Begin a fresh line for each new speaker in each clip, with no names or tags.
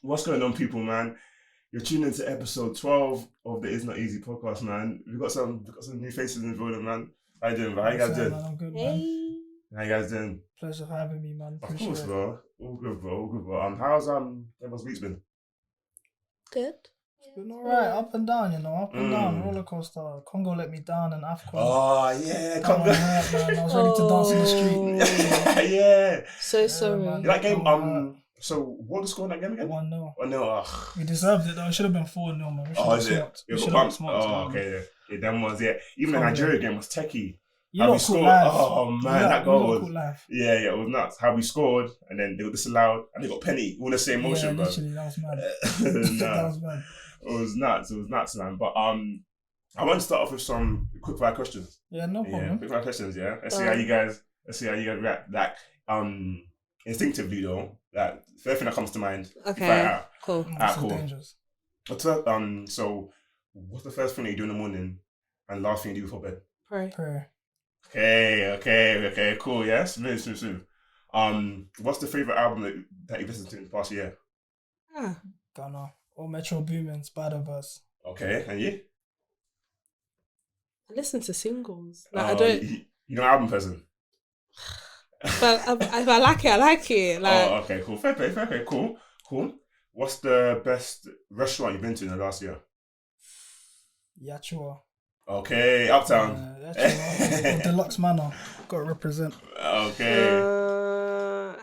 What's going on, people, man? You're tuning into episode 12 of the It's Not Easy podcast, man. We've got some new faces in the building, man. How you doing, bro? How you guys doing?
Man, I'm good, man.
How you guys doing?
Pleasure for having me, man.
Of course, bro. All good, bro. All good, bro. How's everyone's week's been?
Good.
It's been alright, up and down, up and down, roller coaster. Congo let me down and AFCON.
Oh yeah,
Congo hurt, man. I was ready to dance in the street.
Yeah.
So sorry.
man.
That game, so what was the score in that game again?
1-0.
1-0.
We deserved it though. It should have been 4-0, man. We
Oh, is it?
smoked.
It
We
got
should have
bumped.
smoked.
Oh, okay. Yeah, them ones, yeah. Even the
Congo.
Nigeria game was techie.
You
How we
lot caught
scored.
live.
Oh man, that goal was.
Live.
Yeah, it was nuts. How we scored, and then they were disallowed, and they got penny all in the same motion, bro.
Literally, that was mad.
Nah,
That was mad.
it was nuts, man. But I want to start off with some quick fire questions.
Yeah, no
Yeah,
problem.
quick fire questions. Yeah, let's see how you guys react. Like instinctively though, like the first thing that comes to mind.
Okay.
Fire out.
Cool.
That's
cool.
dangerous.
So what's the first thing that you do in the morning, and last thing you do before bed?
Pray.
Prayer.
Okay, cool. Yeah, smooth. What's the favorite album that you've listened to in the past year?
Ghana. Or Metro Boomin, Spider-Verse.
Okay, and you?
I listen to singles. Like I don't.
You're not an album person.
But if I like it, I like it. Like
Okay, cool. Fair play. Cool. What's the best restaurant you've been to in the last year?
Yachua.
Okay, Uptown.
Yachua. Or Deluxe Manor. Got to represent.
Okay.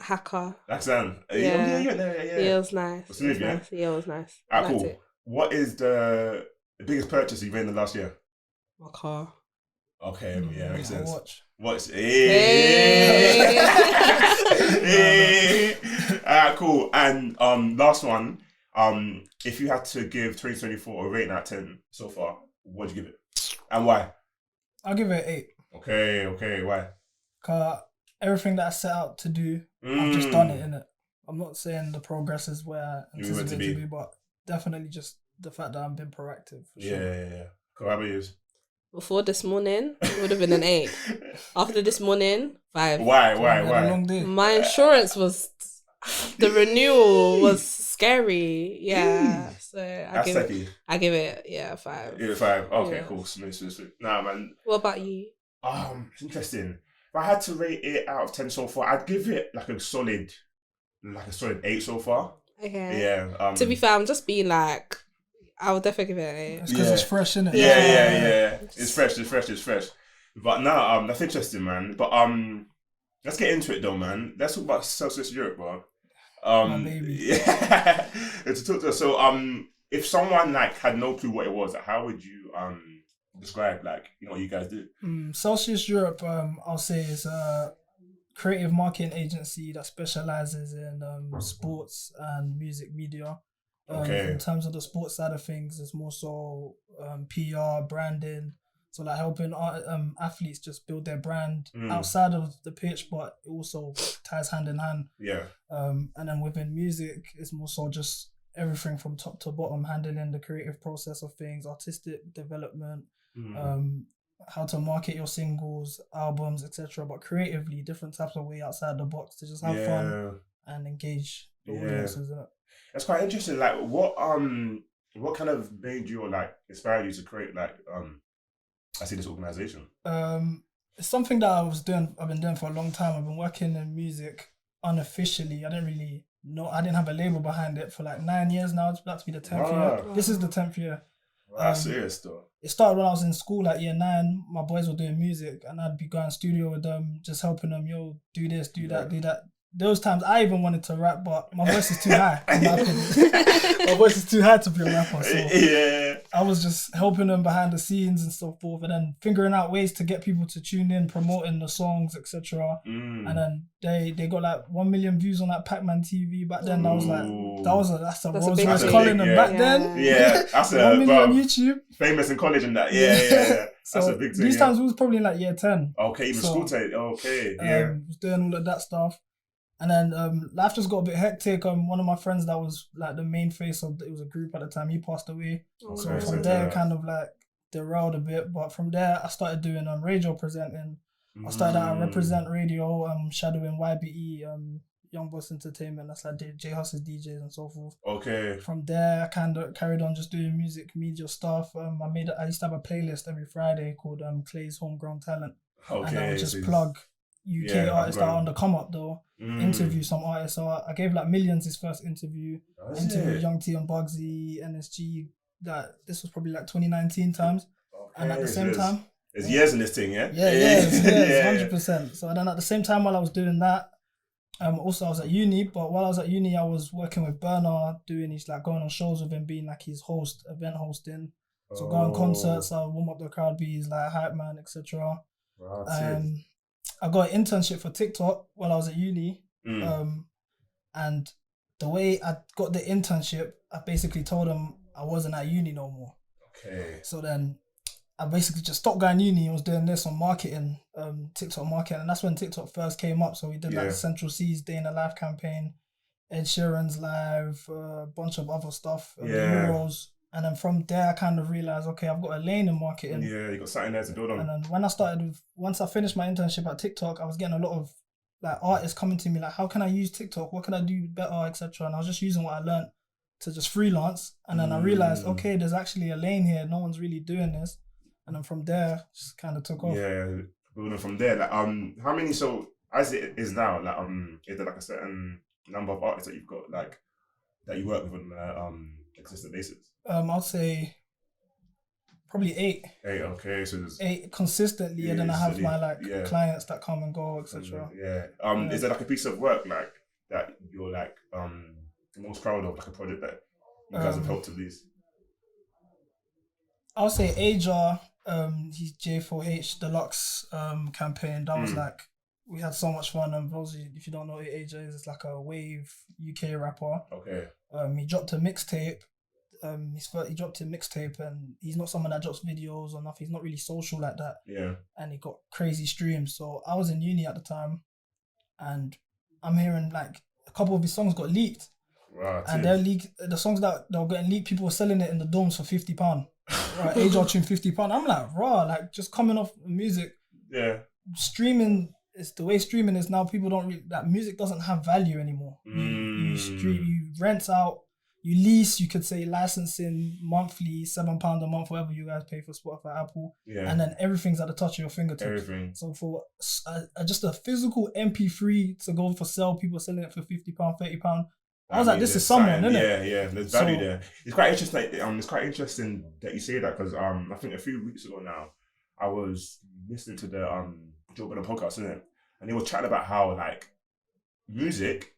Hacker.
That's Anne.
Yeah.
Yeah.
Yeah, it was nice.
Was it, yeah?
Yeah, it was nice.
Ah,
Liked
cool.
it.
What is the biggest purchase you've made in the last year?
My car.
Okay, yeah, makes sense.
Watch.
What's
Hey.
Cool. And last one. If you had to give 2024 a rating out of 10 so far, what'd you give it? And why?
I'll give it an 8.
Okay, why?
Because everything that I set out to do, I've just done it, innit? I'm not saying the progress is where I
You want it to
anticipated
be.
to be, but definitely just the fact that I've been proactive. For sure.
Yeah. Cool, how about you?
Before this morning, it would have been an 8. After this morning, 5.
Why?
I had a long day.
My insurance was. The renewal was scary. Yeah. So
That's techie.
I give it 5.
Give it 5. Okay,
Yeah.
cool. Smooth. Nah, man.
What about you?
It's interesting. If I had to rate it out of 10 so far, I'd give it like a solid 8 so far.
Okay.
Yeah.
To be fair, I'm just being like, I would definitely give it an 8.
It's because it's fresh, innit?
Yeah. It's fresh. But no, that's interesting, man. But let's get into it though, man. Let's talk about Celsius Europe, bro.
My baby.
Yeah. To talk to us. So if someone like had no clue what it was, how would you describe like what you guys do?
Celsius Europe, I'll say, is a creative marketing agency that specializes in sports and music media.
Okay.
In terms of the sports side of things, it's more so PR, branding. So like helping athletes just build their brand outside of the pitch, but it also ties hand in hand.
Yeah.
And then within music, it's more so just everything from top to bottom, handling the creative process of things, artistic development, how to market your singles, albums, etc. But creatively, different types of way outside the box to just have fun and engage the audiences. Isn't it?
That's quite interesting. Like, what kind of made you or like inspired you to create like I see this organization?
It's something that I've been doing for a long time. I've been working in music unofficially. I didn't have a label behind it for like 9 years now. It's about to be the 10th year. This is the 10th year.
That's serious though.
It started when I was in school at year 9. My boys were doing music and I'd be going studio with them, just helping them, do this, do that. Those times I even wanted to rap, but my voice is too high. My voice is too high to be a rapper. So I was just helping them behind the scenes and so forth, and then figuring out ways to get people to tune in, promoting the songs, etc. And then they got like 1 million views on that Pac-Man TV back then. I was like, that's a Rolls Royce calling them back then.
Yeah, that's
1 million on YouTube.
Famous in college and that. Yeah. That's a big thing.
These times it was probably in like year 10.
Okay, even school tape. Okay, yeah.
Was doing all of that stuff. And then life just got a bit hectic. One of my friends that was like the main face of it was a group at the time. He passed away.
Okay,
so from there, kind of like derailed a bit. But from there, I started doing radio presenting. I started out at Represent Radio, shadowing YBE, Young Boss Entertainment. That's like J Hus's DJs and so forth.
Okay.
From there, I kind of carried on just doing music media stuff. I used to have a playlist every Friday called Clay's Homegrown Talent, and I would just plug UK artists that are on the come up though. Interview some artists. So I gave like Millions his first interview. Interviewed Young T and Bugsy, NSG. This was probably like 2019 times, and at the same time,
there's years in this thing, yeah.
Yes, 100%. So then at the same time while I was doing that, also I was at uni. But while I was at uni, I was working with Bernard, doing his like going on shows with him, being like his host, event hosting. So going on concerts, I warm up the crowd, be his like hype man, etc. I got an internship for TikTok while I was at uni. And the way I got the internship, I basically told them I wasn't at uni no more.
Okay.
So then I basically just stopped going uni and was doing this on marketing, TikTok marketing. And that's when TikTok first came up. So we did like the Central C's Day in the Life campaign, Ed Sheeran's live, a bunch of other stuff, the Euros. And then from there, I kind of realized, okay, I've got a lane in marketing.
Yeah, you got something there to build on.
And then once I finished my internship at TikTok, I was getting a lot of like artists coming to me like, how can I use TikTok? What can I do better, etc. And I was just using what I learned to just freelance. And then I realized, okay, there's actually a lane here. No one's really doing this. And then from there, just kind of took off.
Yeah, building from there. Like, how many? So as it is now, like, is there like a certain number of artists that you've got, like, that you work with on a consistent basis?
I'd say probably 8.
8, okay. So there's
8 consistently, and then I have my clients that come and go, etc.
Is there like a piece of work like that you're like most proud of, like a project that you guys have helped to release?
I'll say Aja, his J4H Deluxe campaign. That was like, we had so much fun. And if you don't know who Aja is, it's like a wave UK rapper.
Okay.
He dropped a mixtape. He dropped a mixtape, and he's not someone that drops videos or nothing. He's not really social like that.
Yeah.
And he got crazy streams. So I was in uni at the time, and I'm hearing like a couple of his songs got leaked.
Right.
And they're leaked. The songs that were getting leaked, people were selling it in the dorms for £50. Right, Aja tune £50. I'm like, raw, like just coming off music.
Yeah.
Streaming is the way streaming is now. People don't really, that music doesn't have value anymore. You stream, you rent out, you lease, you could say licensing monthly, £7 a month, whatever you guys pay for Spotify, Apple. Yeah. And then everything's at the touch of your fingertips.
Everything.
So for just a physical MP3 to go for sale, people selling it for £50, £30. I was like, this is someone, isn't it?
Yeah, there's value there. It's quite interesting. It's quite interesting that you say that, because I think a few weeks ago now, I was listening to the Joe Budden podcast, isn't it? And they were chatting about how like music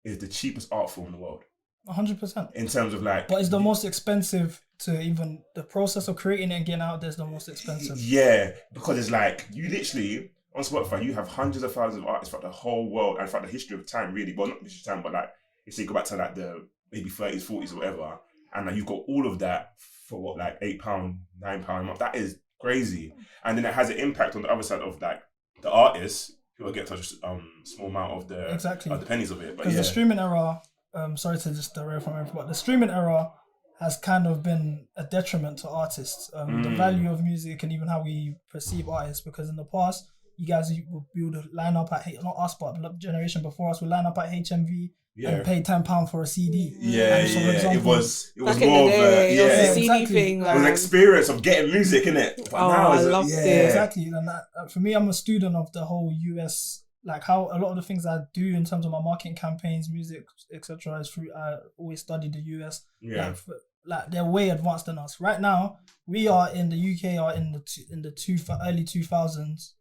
is the cheapest art form in the world.
100%.
In terms of like,
but it's the most expensive to even the process of creating it and getting out there is the most expensive.
Yeah, because it's like you literally on Spotify, you have hundreds of thousands of artists throughout the whole world and throughout the history of time, really. Well, not the history of time, but like, you say go back to like the maybe 30s, 40s or whatever, and like you've got all of that for what, like £8, £9 a month. That is crazy. And then it has an impact on the other side of like the artists who will get such a small amount of the pennies of it.
Because the streaming era, sorry to just derail from everything, but the streaming era has kind of been a detriment to artists. The value of music and even how we perceive artists, because in the past, you guys would line up at, not us, but the generation before us would line up at HMV and pay £10 for a CD.
For example, it was more of a
CD thing.
It was an experience of getting music, innit?
But now I loved it.
Exactly. And that, for me, I'm a student of the whole US, like how a lot of the things I do in terms of my marketing campaigns, music, etc. is through. I always studied the US.
Yeah.
Like they're way advanced than us. Right now, we are in the UK are in the early 2000s.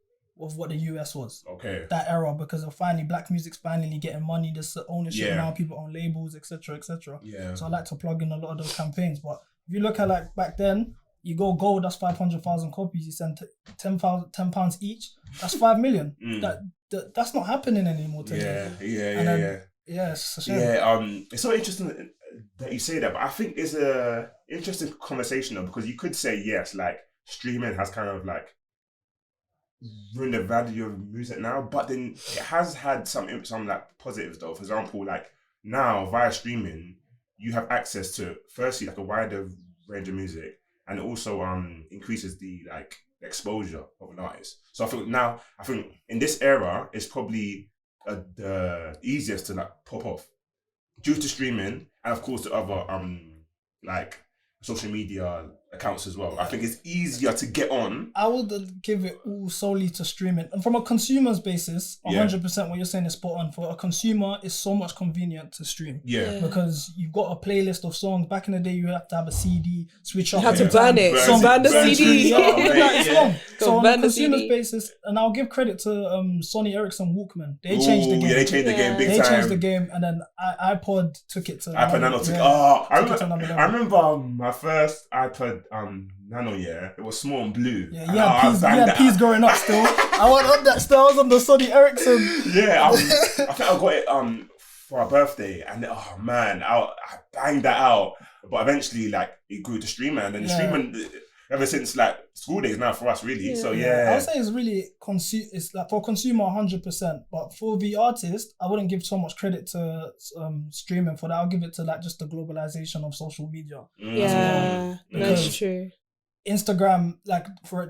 Of what the US was. Okay. That era, because of black music's finally getting money, there's ownership now, people own labels, etc. etc.
Yeah.
So I like to plug in a lot of those campaigns. But if you look at like back then, you go gold, that's 500,000 copies, you send £10 each, that's 5 million. That's not happening anymore today. Yeah, it's a shame.
It's so interesting that you say that, but I think it's a interesting conversation though, because you could say yes, like streaming has kind of like ruin the value of music now, but then it has had some like positives though. For example, like now via streaming, you have access to firstly like a wider range of music, and it also increases the like exposure of an artist. So I think in this era, it's probably the easiest to like pop off due to streaming and of course the other like social media accounts as well. I think it's easier to get on.
I would give it all solely to streaming. And from a consumer's basis, 100% what you're saying is spot on. For a consumer, it's so much convenient to stream.
Yeah.
Because you've got a playlist of songs. Back in the day, you have to have a CD, switch up.
You had to burn it. Burn the CD.
It's long. So on a consumer's
CD.
basis, and I'll give credit to Sony Ericsson Walkman. They changed the game.
Yeah, they changed the game big
They
time.
changed the game, and then iPod took it to
iPod Nano took I remember my first iPod Nano, it was small and blue.
Yeah, you had peas growing up still. I was on that still. I was on the Sony Ericsson.
Yeah, I think I got it for a birthday, and oh man, I banged that out. But eventually, like, it grew to streaming, and then streaming ever since like school days now for us, really.
Yeah.
So
I would say it's really it's like for consumer 100%, but for the artist, I wouldn't give so much credit to streaming for that. I'll give it to like just the globalization of social media.
Yeah, that's true.
Instagram, like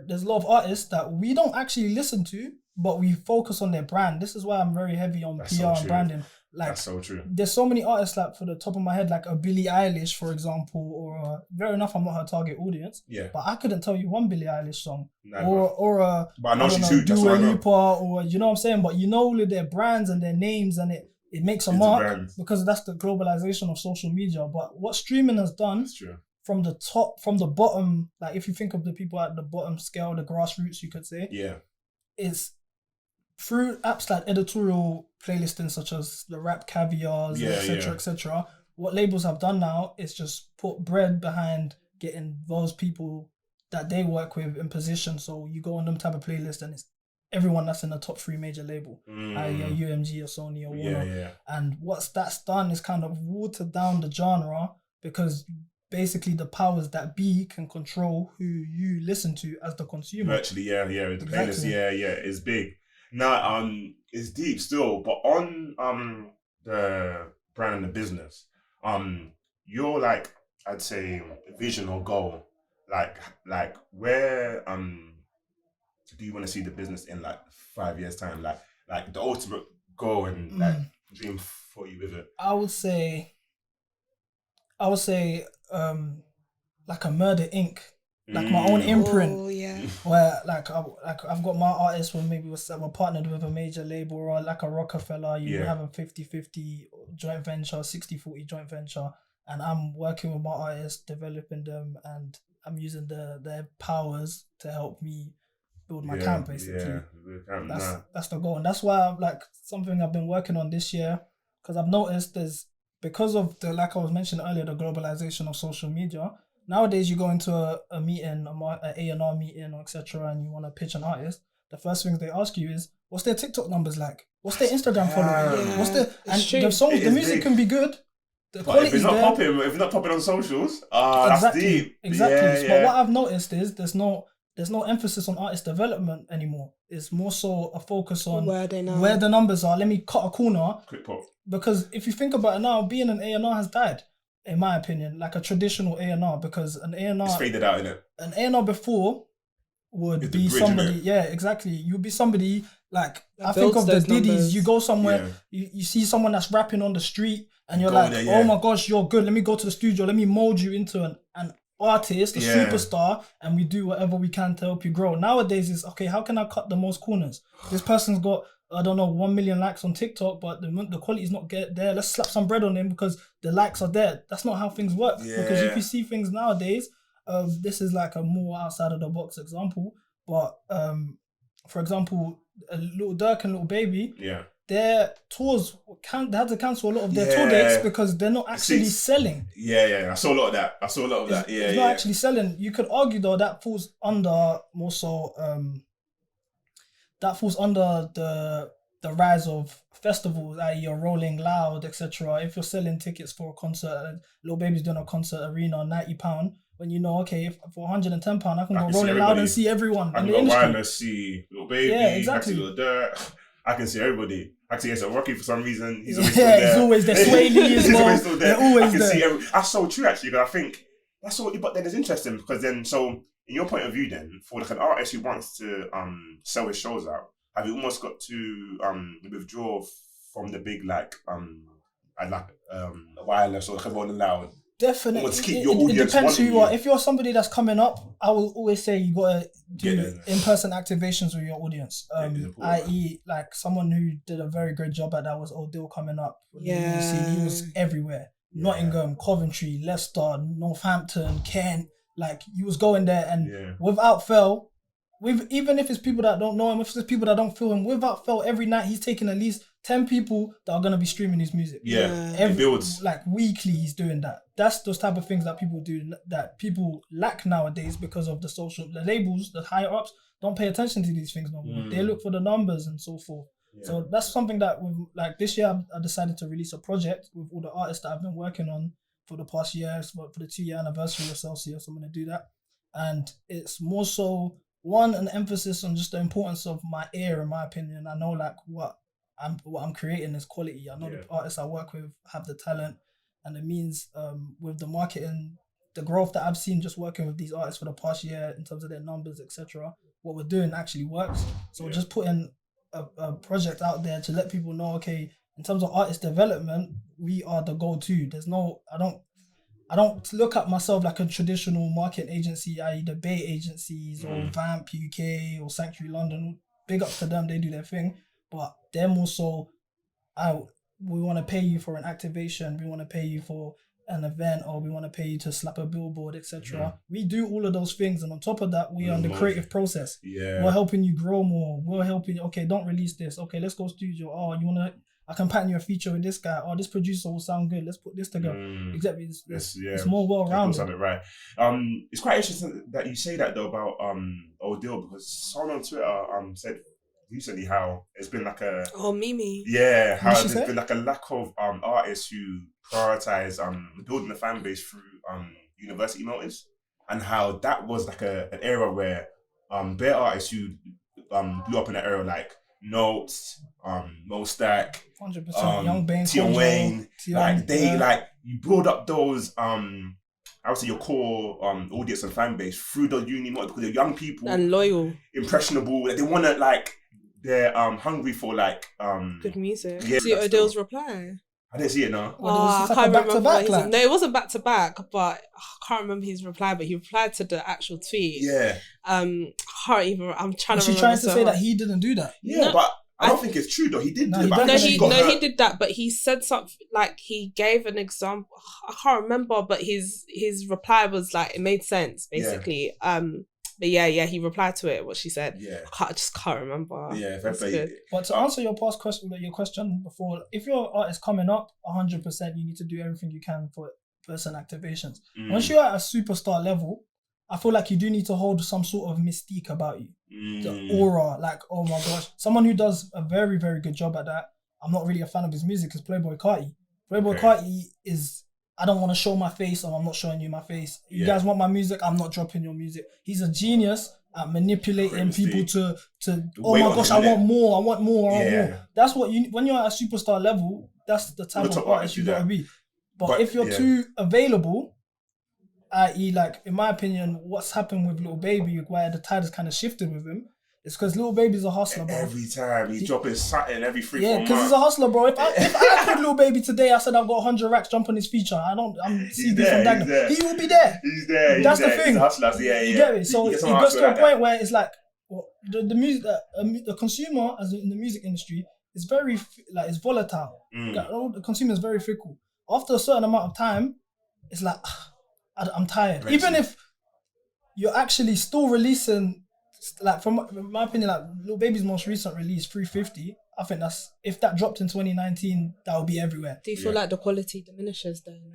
there's a lot of artists that we don't actually listen to, but we focus on their brand. This is why I'm very heavy on PR and branding. Like,
that's so true.
There's so many artists, like for the top of my head, like a Billie Eilish, for example, or fair enough, I'm not her target audience.
Yeah.
But I couldn't tell you one Billie Eilish song,
Never.
or a
but I know she's huge. That's
Dua
what I know.
Lipa, or you know what I'm saying. But you know all of their brands and their names, and it makes a mark because that's the globalization of social media. But what streaming has done,
That's true.
from the top, from the bottom, like if you think of the people at the bottom scale, the grassroots, you could say, is through apps like editorial playlisting such as the Rap Caviars, etc. What labels have done now is just put bread behind getting those people that they work with in position. So you go on them type of playlist and it's everyone that's in the top 3 major label, either UMG or Sony or Warner. And what that's done is kind of watered down the genre because basically the powers that be can control who you listen to as the consumer.
Virtually, the playlist, is big. Now, it's deep still, but on the brand and the business, your like I'd say vision or goal, like where do you want to see the business in like 5 years time? Like the ultimate goal and like dream for you with it.
I would say like a Murder Inc. Like my own imprint, where like I've got my artists where maybe we're partnered with a major label or like a Rockefeller, you have a 50-50 joint venture, 60-40 joint venture, and I'm working with my artists, developing them, and I'm using their powers to help me build my camp basically. That's the goal, and that's why I'm like something I've been working on this year because I've noticed because of the, like I was mentioning earlier, the globalization of social media. Nowadays, you go into a meeting, an A&R meeting, or etc., and you want to pitch an artist. The first thing they ask you is, "What's their TikTok numbers like? What's their Instagram following? What's their the songs? The music can be good. The quality
if it's not popping on socials, that's deep.
Exactly. But what I've noticed is there's no emphasis on artist development anymore. It's more so a focus on where the numbers are. Let me cut a corner.
Quick pop.
Because if you think about it now, being an A&R has died. In my opinion, like a traditional A&R, because an A&R...
It's faded out, innit?
An A&R before would be somebody... Yeah, exactly. You'd be somebody, like... I think of the Diddies. Numbers. You go somewhere, you see someone that's rapping on the street, and you're like, oh my gosh, you're good. Let me go to the studio. Let me mold you into an artist, a superstar, and we do whatever we can to help you grow. Nowadays, it's, okay, how can I cut the most corners? This person's got... 1 million likes on TikTok, but the quality is not there. Let's slap some bread on him because the likes are there. That's not how things work. Because if you see things nowadays, this is like a more outside of the box example. But for example, a Little Dirk and Little Baby, their tours they had to cancel a lot of their tour dates because they're not actually selling.
I saw a lot of that.
It's not actually selling. You could argue though that falls under more so. That falls under the rise of festivals, i.e. you're Rolling Loud, etc. If you're selling tickets for a concert, Lil Baby's doing a concert arena, £90, when you know, okay, for £110, I can go Rolling Loud and see everyone in the industry.
I can go see Lil Baby, I can see Lil Durk, I can see everybody. I can see Rocky for some reason. He's always still there.
He's always there. Sway Lee as well.
Always still there.
They're always
I can
there.
see that's so true actually, because I think that's so. But then it's interesting because then, so in your point of view, then for like an artist who wants to sell his shows out, have you almost got to withdraw from the big wireless or everyone loud?
Definitely,
Almost keep
it,
your
it
audience
depends who
wanting
you are.
you.
If you're somebody that's coming up, I will always say you gotta
Get
do
in.
in-person activations with your audience.
It's important.
I.e., like someone who did a very great job at that was Odile coming up.
Yeah.
He was everywhere.
Yeah.
Nottingham, Coventry, Leicester, Northampton, Kent. Like he was going there, and
Yeah.
without fail, even if it's people that don't know him, if it's people that don't feel him, without fail, every night he's taking at least 10 people that are gonna be streaming his music.
Yeah. It builds.
Like weekly, he's doing that. That's those type of things that people do that people lack nowadays because of the labels, the higher ups don't pay attention to these things no more. They look for the numbers and so forth. Yeah. So that's something that like this year I decided to release a project with all the artists that I've been working on for the past years, for the 2-year anniversary of Celsius. I'm gonna do that, and it's more so an emphasis on just the importance of my ear, in my opinion. I know like what I'm creating is quality. I know the artists I work with have the talent, and it means with the marketing, the growth that I've seen just working with these artists for the past year in terms of their numbers, etc. What we're doing actually works. So just putting a project out there to let people know, okay, in terms of artist development, we are the go-to. I don't look at myself like a traditional marketing agency, i.e. the Bay agencies or Vamp UK or Sanctuary London. Big up to them, they do their thing. But they're more so, we want to pay you for an activation, we want to pay you for an event, or we want to pay you to slap a billboard, etc. We do all of those things, and on top of that, we are in the creative process. We're helping you grow more. We're helping you, okay, don't release this. Okay, let's go studio. Oh, I can pattern you a feature with this guy. Oh, this producer will sound good. Let's put this together. Exactly. It's more well-rounded.
Right. It's quite interesting that you say that though about Odile, because someone on Twitter said recently how it's been like a
Mimi.
Yeah, how there's been like a lack of artists who prioritize building a fan base through university motives, and how that was like an era where bare artists who blew up in that era like Notes, Mo Stack,
100%, Young Bane,
Tion Wayne, like you build up those I would say your core audience and fan base through the uni model, because they're young people
and loyal,
impressionable. They want to like they're hungry for like
good music.
Yeah,
see Odile's reply.
I didn't see it now.
I can't remember.
No, it wasn't back to back, but I can't remember his reply. But he replied to the actual tweet.
Yeah.
I'm trying to remember.
Was she trying to say that he didn't do that?
Yeah, but I don't think it's true though. He did do
it.
He
did that, but he said something like he gave an example. I can't remember, but his reply was like it made sense basically. Yeah. But yeah, he replied to it. What she said. Yeah. I just can't remember.
Yeah,
but to answer your question before, if your artist coming up, 100%, you need to do everything you can for person activations. Once you're at a superstar level, I feel like you do need to hold some sort of mystique about you. The aura, like, oh my gosh. Someone who does a very, very good job at that, I'm not really a fan of his music, is Playboy Carti. Playboy Carti is, I don't want to show my face, so I'm not showing you my face. You guys want my music, I'm not dropping your music. He's a genius at manipulating people to oh my gosh, I want more. That's what when you're at a superstar level, that's the type of artist you gotta be. But if you're too available, i.e. like, in my opinion, what's happened with Lil Baby, where the tide has kind of shifted with him, it's because Lil Baby's a hustler, bro.
Every time he's dropping something every 3-4 months.
Yeah, because he's a hustler, bro. If I called Lil Baby today, I said I've got 100 racks, jump on his feature. I'm CD from Dagna. He will be there.
He's there.
That's the thing.
He's a hustler. Yeah.
You get it? So it gets to a point where it's like the music, the consumer, as in the music industry, is very it's volatile. The consumer is very fickle. After a certain amount of time, it's like I'm tired. Even if you're actually still releasing. Like, from my opinion, like Lil Baby's most recent release, 350, I think if that dropped in 2019, that would be everywhere.
Do you feel like the quality diminishes then?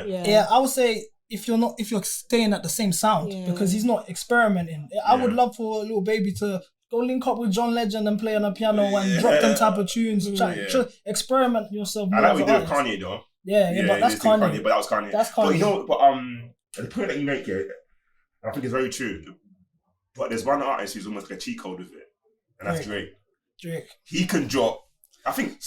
Yeah, I would say if you're staying at the same sound, because he's not experimenting. I would love for Lil Baby to go link up with John Legend and play on a piano and drop them type of tunes. Experiment yourself.
I like what we do with Kanye though.
Yeah, but that's Kanye.
But that was Kanye.
That's Kanye.
But you know, the point that you make here, I think is very true. But there's one artist who's almost like a cheat code with it, and that's Drake. He can drop. I think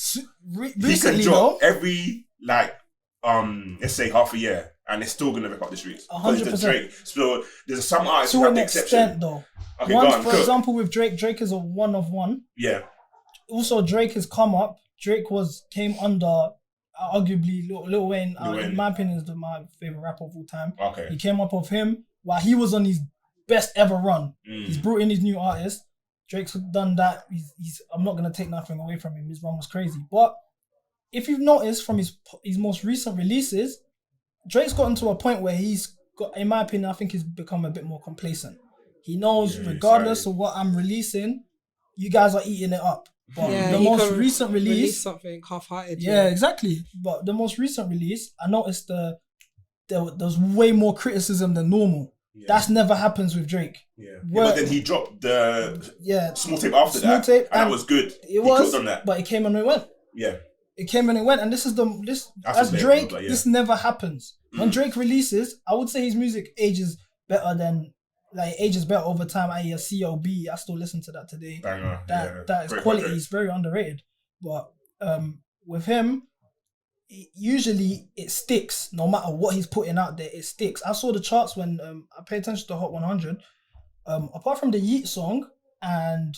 recently, he can drop
every let's say half a year, and they're still gonna rip up the streets.
100%.
Drake. So there's some artists
To
who have
an
the
extent,
exception.
though.
Okay, go on,
For
cook.
example, with Drake is a one of one.
Yeah.
Also, Drake has come up. Drake came under arguably Lil Wayne. In my opinion, is my favorite rapper of all time.
Okay.
He came up of him while he was on his best ever run.
Mm.
He's brought in his new artist. Drake's done that. He's I'm not gonna take nothing away from him. His run was crazy. But if you've noticed from his most recent releases, Drake's gotten to a point where he's got, in my opinion, I think he's become a bit more complacent. He knows regardless of what I'm releasing, you guys are eating it up. But the most recent release
something half-hearted.
Yeah, exactly. But the most recent release, I noticed there's way more criticism than normal. Yeah. That's never happens with Drake.
Yeah. But then he dropped the small tape after
small
that,
tape,
and that was good.
It was,
on that.
but it came and it went.
Yeah.
It came and it went, and this is as Drake, this never happens. When Drake releases, I would say his music ages better over time. I.e. a C.O.B. I still listen to that today.
Banger.
That is quality. It's very underrated. But with him, usually it sticks. No matter what he's putting out there, it sticks. I saw the charts when I paid attention to Hot 100. Apart from the Yeet song and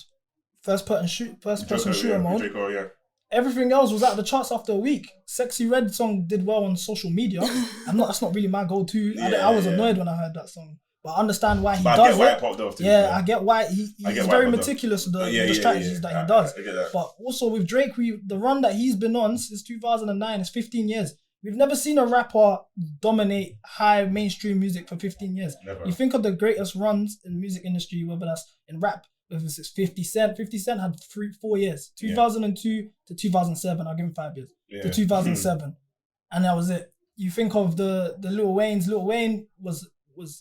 first person shooter mode,
Draco,
everything else was out of the charts after a week. Sexy Red song did well on social media. That's not really my go-to. I was annoyed when I heard that song. But I understand why he does it. I get why it popped off too. Yeah, I get why he's very meticulous with the strategies that he does.
I get that.
But also with Drake, the run that he's been on since 2009 is 15 years. We've never seen a rapper dominate high mainstream music for 15 years.
Never.
You think of the greatest runs in the music industry, whether that's in rap, whether it's 50 Cent. 50 Cent had 4 years. 2002 to 2007. I'll give him 5 years. To 2007. And that was it. You think of the Lil Wayne's. Lil Wayne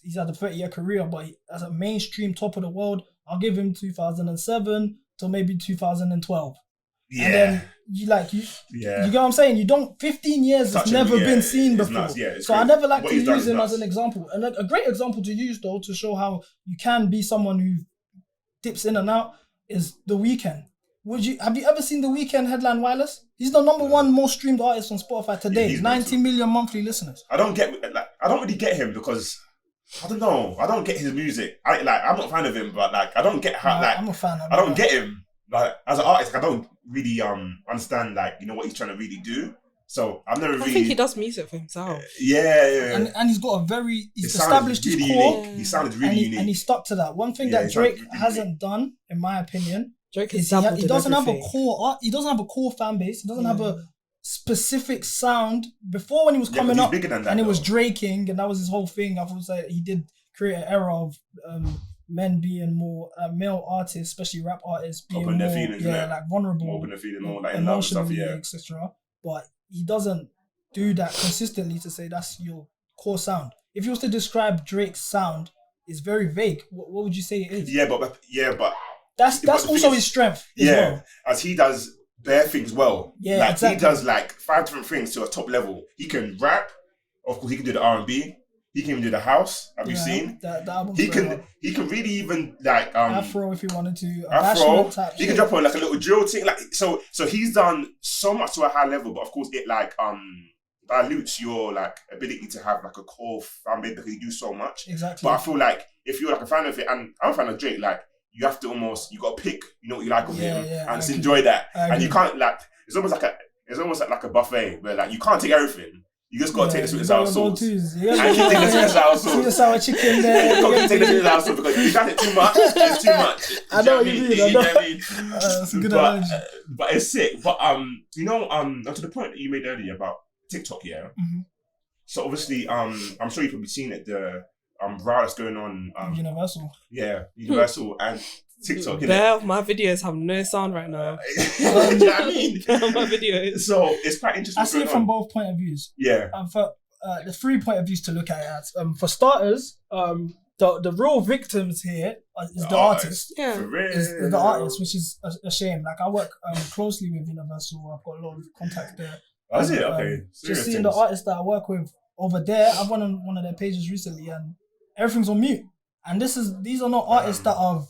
he's had a 30-year career, but as a mainstream top of the world, I'll give him 2007 till maybe 2012. Yeah. And then you get what I'm saying? 15 years has never been seen before. So
crazy.
I never like to use him as an example. And a great example to use though, to show how you can be someone who dips in and out, is The Weeknd. Have you ever seen The Weeknd headline Wireless? He's the number one most streamed artist on Spotify today. 90 million monthly listeners.
I don't really get him because I don't know. I don't get his music. I'm not a fan of him, but I don't get how
I'm a fan of him.
I don't get him. As an artist, I don't really understand what he's trying to really do. So I've never really.
I think he does music for himself.
Yeah. And he's got he's established his core.
He sounded really unique.
And he stuck to that. One thing that Drake hasn't done, in my opinion,
Drake
is he doesn't have a core. He doesn't have a core fan base. He doesn't have a specific sound. Before, when he was coming up, and it was Draking, and that was his whole thing. I would say he did create an era of men being more male artists, especially rap artists, being
open
more
their feelings,
vulnerable,
more open their feelings, more in love and stuff,
etc. But he doesn't do that consistently to say that's your core sound. If you was to describe Drake's sound, it's very vague. What would you say it is?
But
that's also his strength. Well.
As he does bare things well.
Yeah, exactly.
He does 5 different things to a top level. He can rap. Of course, he can do the R&B. He can even do the house. Have you seen?
The album's
he can really even
Afro if he wanted to.
Afro. He can drop on a little drill thing. So he's done so much to a high level, but of course it dilutes your ability to have a core fan base because you do so much.
Exactly.
But I feel if you're a fan of it, and I'm a fan of Drake, you have to you got to pick what you like of him and just enjoy that. And you can't it's almost like a buffet where you can't take everything. You just gotta take the sweet and sour sauce. And you take the sweet and sour sauce.
Sweet and sour chicken there.
You gotta take the sweet and sour sauce because if you got it too much, it's too much.
I know what you mean.
You know what I mean?
That's a good analogy.
But it's sick. But to the point that you made earlier about TikTok,
Mm-hmm.
So obviously, I'm sure you've probably seen it. The row that's going on.
Universal.
Yeah, Universal and TikTok.
Belle, my videos have no sound right now.
Do you know what I mean?
My videos.
So it's quite interesting.
I see it from both point of views.
Yeah.
The 3 point of views to look at it as. For starters, the real victims here is the artist.
Yeah.
For real.
Is the artist, which is a shame. I work closely with Universal. I've got a lot of contact there.
Oh, is it? Okay.
Just seeing the artists that I work with over there, I've went on one of their pages recently and everything's on mute. And these are not artists that have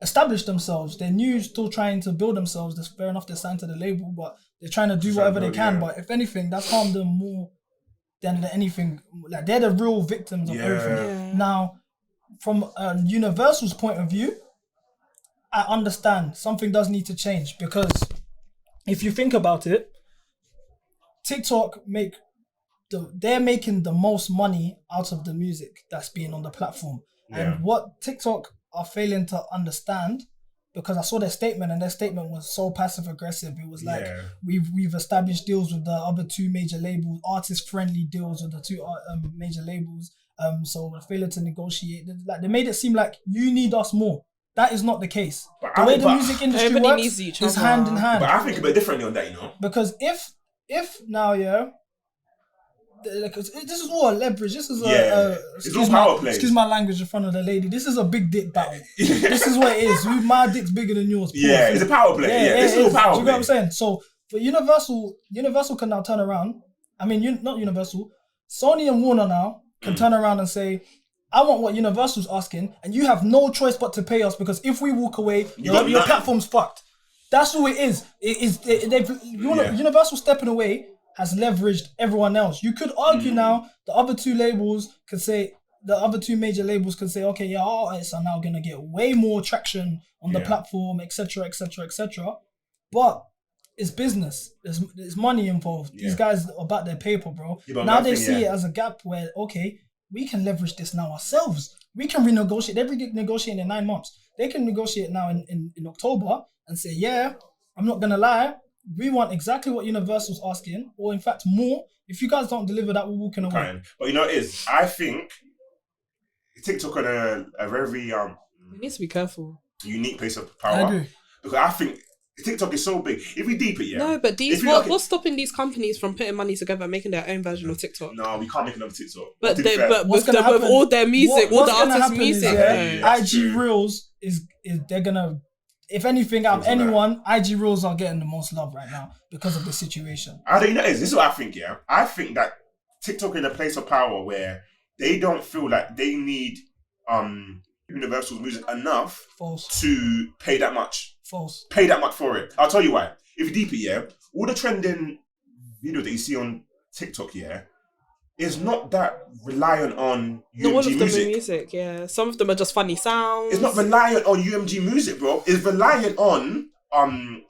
established themselves. They're new, still trying to build themselves. That's fair enough, they're signed to the label, but they're trying to do whatever they can. But if anything, that's harmed them more than anything. Like they're the real victims of everything.
Yeah.
Now, from Universal's point of view, I understand something does need to change because if you think about it, TikTok they're making the most money out of the music that's being on the platform.
Yeah.
And what TikTok are failing to understand, because I saw their statement and their statement was so passive aggressive. It was like we've established deals with the other two major labels, artist friendly deals with the two major labels. So we're failing to negotiate. Like they made it seem like you need us more. That is not the case. The way the music industry works is hand in hand.
But I think a bit differently on that, you know.
Because if now, this is all a leverage. This is
it's all power play.
Excuse my language in front of the lady. This is a big dick battle. This is what it is. My dick's bigger than yours.
Yeah, it's a power play. This is all power play.
Do you know what I'm saying? So for Universal can now turn around. I mean, not Universal. Sony and Warner now can turn around and say, I want what Universal's asking, and you have no choice but to pay us because if we walk away, your platform's fucked. That's all it is. Universal stepping away has leveraged everyone else. You could argue now the other two major labels can say, okay, our artists are now gonna get way more traction on the platform, etc., etc., etc. But it's business. There's money involved. These guys are about their paper, bro. Now they see it as a gap where, okay, we can leverage this now ourselves. We can renegotiate. They're negotiating in 9 months. They can negotiate now in October and say, I'm not gonna lie, we want exactly what Universal's asking, or in fact more. If you guys don't deliver that, we're walking away.
But you know what it is? I think TikTok on a very
we need to be careful.
unique place of power.
I do.
Because I think TikTok is so big. If we deep it,
No, but what's stopping these companies from putting money together and making their own version of TikTok?
No, we can't make another TikTok.
But with all their music, all the artists' music.
IG Reels is they're gonna. If anything, out of anyone, IG Reels are getting the most love right now because of the situation.
I think this is what I think, I think that TikTok in a place of power where they don't feel like they need Universal's music enough to pay that much. Pay that much for it. I'll tell you why. If you deep it, all the trending videos that you see on TikTok, is not that reliant on UMG
all of them
music.
are music, some of them are just funny sounds.
It's not reliant on UMG music, bro. It's reliant on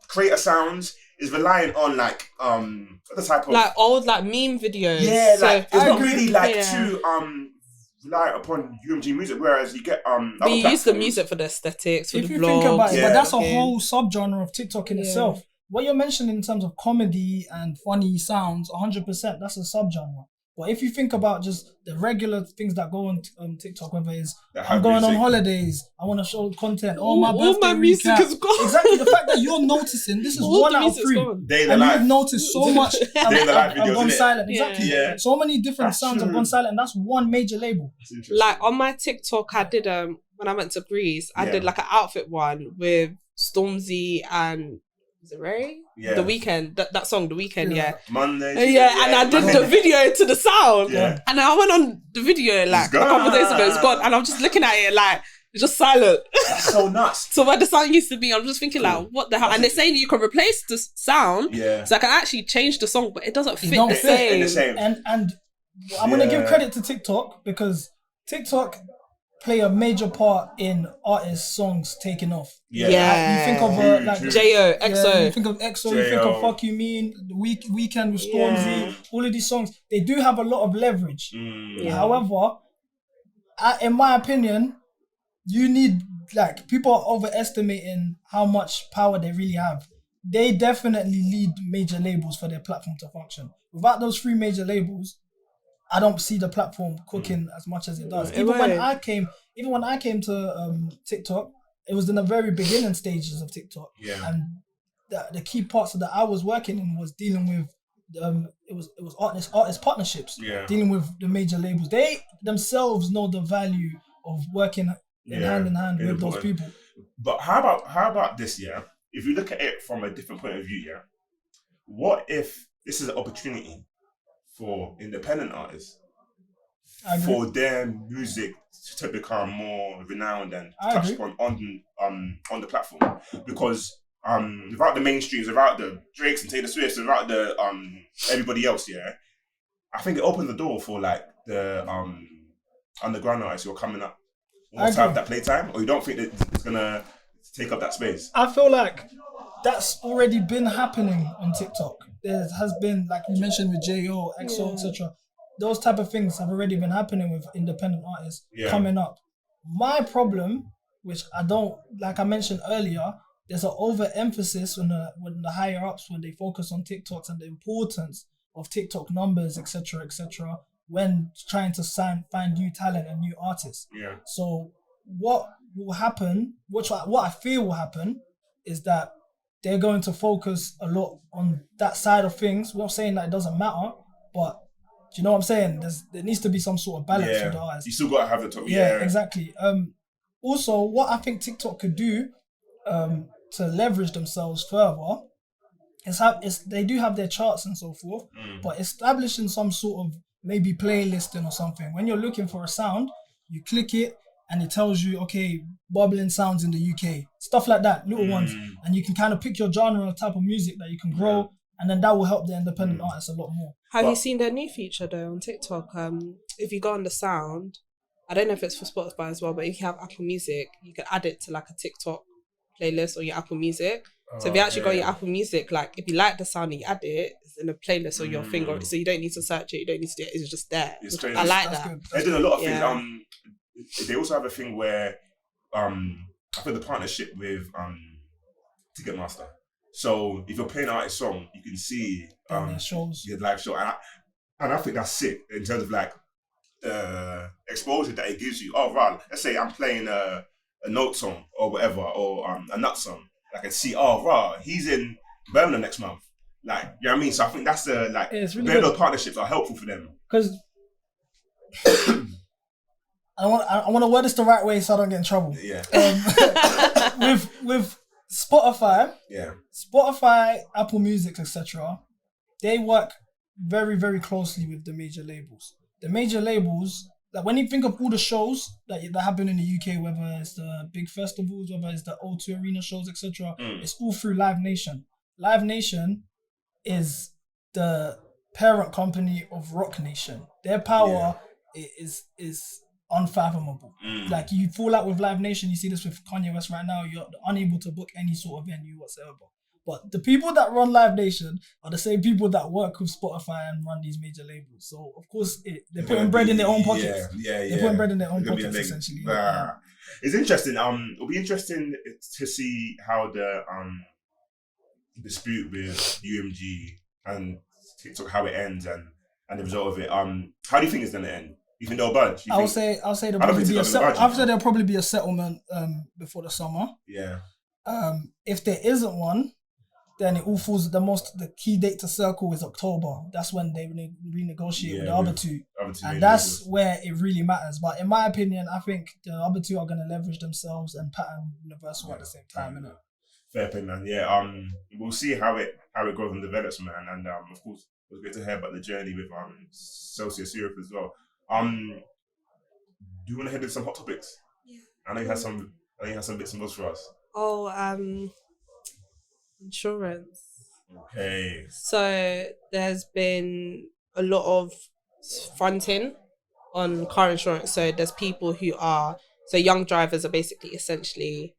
creator sounds. It's reliant on the type of
old meme videos.
Yeah, it's not really too reliant upon UMG music. Whereas you get
but you use the music for the aesthetics, for
if
the
you
vlogs.
think about it, but that's a whole subgenre of TikTok in itself. What you're mentioning in terms of comedy and funny sounds, 100%, that's a subgenre. But if you think about just the regular things that go on TikTok, whether it's I'm going on holidays, I want to show content, my birthday
all my music
recap.
is gone.
Exactly, the fact that you're noticing, this is
all
1 out of 3. And you've noticed so much have gone silent. Exactly.
Yeah.
So many different sounds have gone silent, and that's one major label.
On my TikTok, I did when I went to Greece, I did an outfit one with Stormzy and is it Ray?
Yeah.
The Weekend. That song, The Weekend,
Monday.
And I did the video to the sound.
Yeah.
And I went on the video a couple of days ago, it's gone. And I'm just looking at it it's just silent.
That's so nuts.
So where the sound used to be, I'm just thinking what the hell? And they're saying you can replace the sound.
Yeah.
So I can actually change the song, but it doesn't fit the same.
And I'm going to give credit to TikTok because TikTok play a major part in artists' songs taking off.
Yeah.
You think of
J.O., EXO.
You think of EXO, you think of Fuck You Mean, The Weekend with Stormzy, all of these songs, they do have a lot of leverage. However, in my opinion, you need, people are overestimating how much power they really have. They definitely need major labels for their platform to function. Without those 3 major labels, I don't see the platform cooking as much as it does. Even when I came to TikTok, it was in the very beginning stages of TikTok.
Yeah.
And the key parts that I was working in was dealing with it was artist partnerships.
Yeah.
Dealing with the major labels. They themselves know the value of working hand in hand with those people.
But how about this, If you look at it from a different point of view, what if this is an opportunity for independent artists for their music to become more renowned and touched on the platform? Because without the mainstreams, without the Drakes and Taylor Swifts, without the everybody else, I think it opened the door for like the underground artists who are coming up want to have that playtime, or you don't think that it's gonna take up that space?
I feel like that's already been happening on TikTok. There has been, like you mentioned with J.O., EXO, etc. Those type of things have already been happening with independent artists coming up. My problem, which I don't, like I mentioned earlier, there's an overemphasis when the higher ups, when they focus on TikToks and the importance of TikTok numbers, etc., when trying to find new talent and new artists.
Yeah.
So what will happen, what I fear will happen, is that they're going to focus a lot on that side of things. We're not saying that it doesn't matter, but do you know what I'm saying? There needs to be some sort of balance with the artists.
You still got to have the top.
Yeah, exactly. Also, what I think TikTok could do to leverage themselves further is they do have their charts and so forth, but establishing some sort of maybe playlisting or something. When you're looking for a sound, you click it and it tells you, okay, bubbling sounds in the UK, stuff like that, little ones, and you can kind of pick your genre or type of music that you can grow, and then that will help the independent artists a lot more.
Have you seen their new feature though on TikTok? If you go on the sound, I don't know if it's for Spotify as well, but if you have Apple Music, you can add it to like a TikTok playlist or your Apple Music. So if you actually got your Apple Music, like if you like the sound and you add it, it's in a playlist or your finger, so you don't need to search it, you don't need to do it, it's just there. I like that.
They're doing a lot of things. They also have a thing where I think the partnership with Ticketmaster. So if you're playing an artist song, you can see
shows.
Your live show, and I think that's sick in terms of like exposure that it gives you. Oh right, let's say I'm playing a note song or whatever, or a nut song. I can see, oh right, he's in Birmingham next month. Like, you know what I mean? So I think that's it's really those partnerships are helpful for them.
Because I want to word this the right way so I don't get in trouble.
Yeah.
With Spotify,
yeah,
Spotify, Apple Music, etc. They work very, very closely with the major labels. The major labels, like when you think of all the shows that happen in the UK, whether it's the big festivals, whether it's the O2 Arena shows, etc., it's all through Live Nation. Live Nation is the parent company of Rock Nation. Their power is unfathomable. Like you fall out with Live Nation, you see this with Kanye West right now, you're unable to book any sort of venue whatsoever. But the people that run Live Nation are the same people that work with Spotify and run these major labels. So of course they're putting bread in their own pockets. They're putting bread in their own pockets essentially.
It's interesting. It'll be interesting to see how the dispute with UMG and TikTok, how it ends and the result of it. How do you think it's gonna end? You think they'll budge?
I'll say there'll probably be a settlement before the summer.
Yeah.
If there isn't one, then it all falls. The key date to circle is October. That's when they renegotiate with the other two, and that's where it really matters. But in my opinion, I think the other two are going to leverage themselves and pattern Universal at the same time. Innit?
Fair play, man. Yeah. We'll see how it grows and develops, man. And of course, it was great to hear about the journey with Celsius Europe as well. Do you want to head into some hot topics?
Yeah.
I know you had some bits and bobs for us.
Insurance.
Okay.
So there's been a lot of fronting on car insurance. So there's people who young drivers are essentially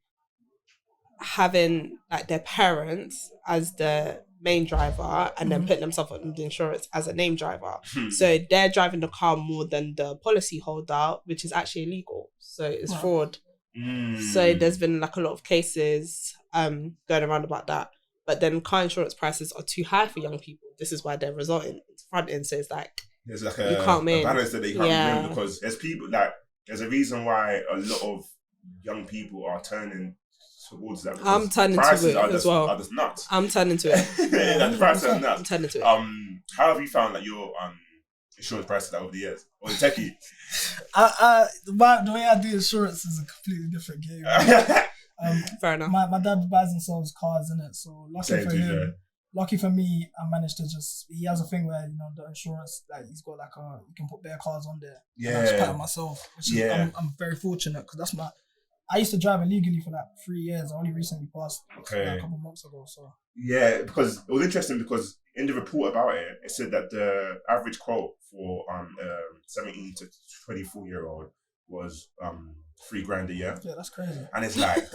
having like their parents as the main driver and then putting themselves on the insurance as a name driver. So they're driving the car more than the policy holder, which is actually illegal. So it's fraud. So there's been like a lot of cases going around about that. But then car insurance prices are too high for young people. This is why they're resulting front end. So it's like
there's like a balance that they can't win, because there's people like there's a reason why a lot of young people are turning towards that.
I'm turning to it as well.
Are just nuts.
I'm turning to it.
The prices are nuts.
I'm turning to it.
How have you found that your insurance prices over the years, or the techie?
The way I do insurance is a completely different game.
Fair enough.
My dad buys and sells cars, innit? So lucky for me, I managed to he has a thing where, the insurance, like he's got like you can put bare cars on there.
Yeah.
I just pay it myself, which is, I'm very fortunate because I used to drive illegally for like 3 years. I only recently passed
Okay.
like, a couple months ago. So
Yeah, because it was interesting because in the report about it, it said that the average quote for 17 to 24-year-old was $3,000 a year.
yeah, that's crazy.
And it's like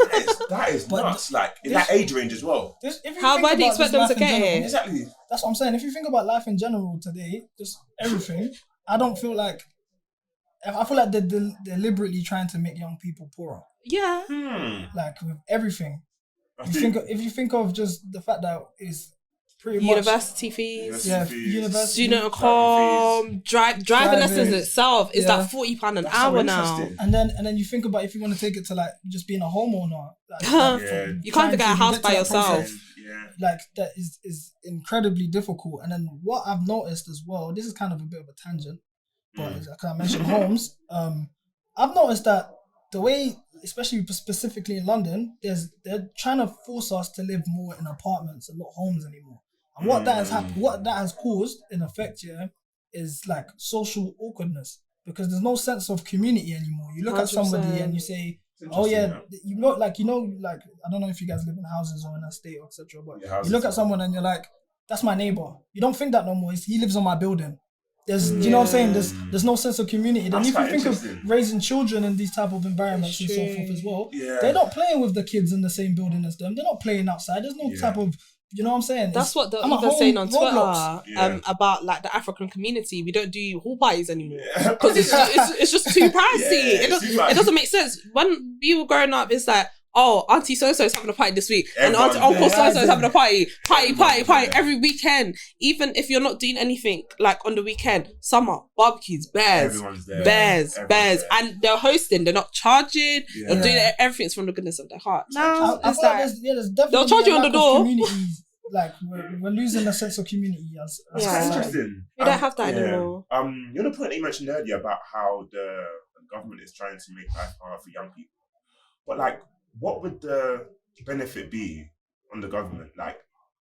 that is
But
nuts. Like in that age range as well.
Why do you expect them to get it?
Exactly.
That's what I'm saying. If you think about life in general today, just everything, I don't feel like. I feel like they're deliberately trying to make young people poorer.
Yeah.
Like with everything. If you think of just the fact that it's pretty much
University fees.
Yeah, university.
Student accom, driving lessons itself is like £40 an hour now.
And then you think about if you want to take it to like just being a homeowner. Like,
you can't even get a house by yourself.
Like that is incredibly difficult. And then what I've noticed as well, this is kind of a bit of a tangent, but as I mentioned homes, I've noticed that the way, especially specifically in London, they're trying to force us to live more in apartments and not homes anymore. And what that has caused in effect, is like social awkwardness, because there's no sense of community anymore. You look 100%. At somebody and you say, "Oh yeah," you know, like I don't know if you guys live in houses or in a state or etc. But you look at someone and you're like, "That's my neighbor." You don't think that no more. He lives on my building. There's, you know what I'm saying? There's no sense of community. Then if you think of raising children in these type of environments and so forth as well, they're not playing with the kids in the same building as them. They're not playing outside. There's no type of, you know what I'm saying?
That's what they're even saying on Twitter about like the African community. We don't do hall parties anymore because it's just too pricey. It doesn't make sense. When we were growing up, it's like, oh, Auntie So-so is having a party this week. Everyone, and Uncle So-so is having a party every weekend. Even if you're not doing anything, like on the weekend, summer, barbecues,
Everyone's there.
bears. And they're hosting, they're not charging, they're doing everything from the goodness of their heart. Now, it's like,
there's definitely
they'll charge you on the door.
Like, we're losing a sense of community.
That's interesting.
We don't have that anymore.
You know the point that you mentioned earlier about how the government is trying to make life harder for young people. But like, what would the benefit be on the government, like,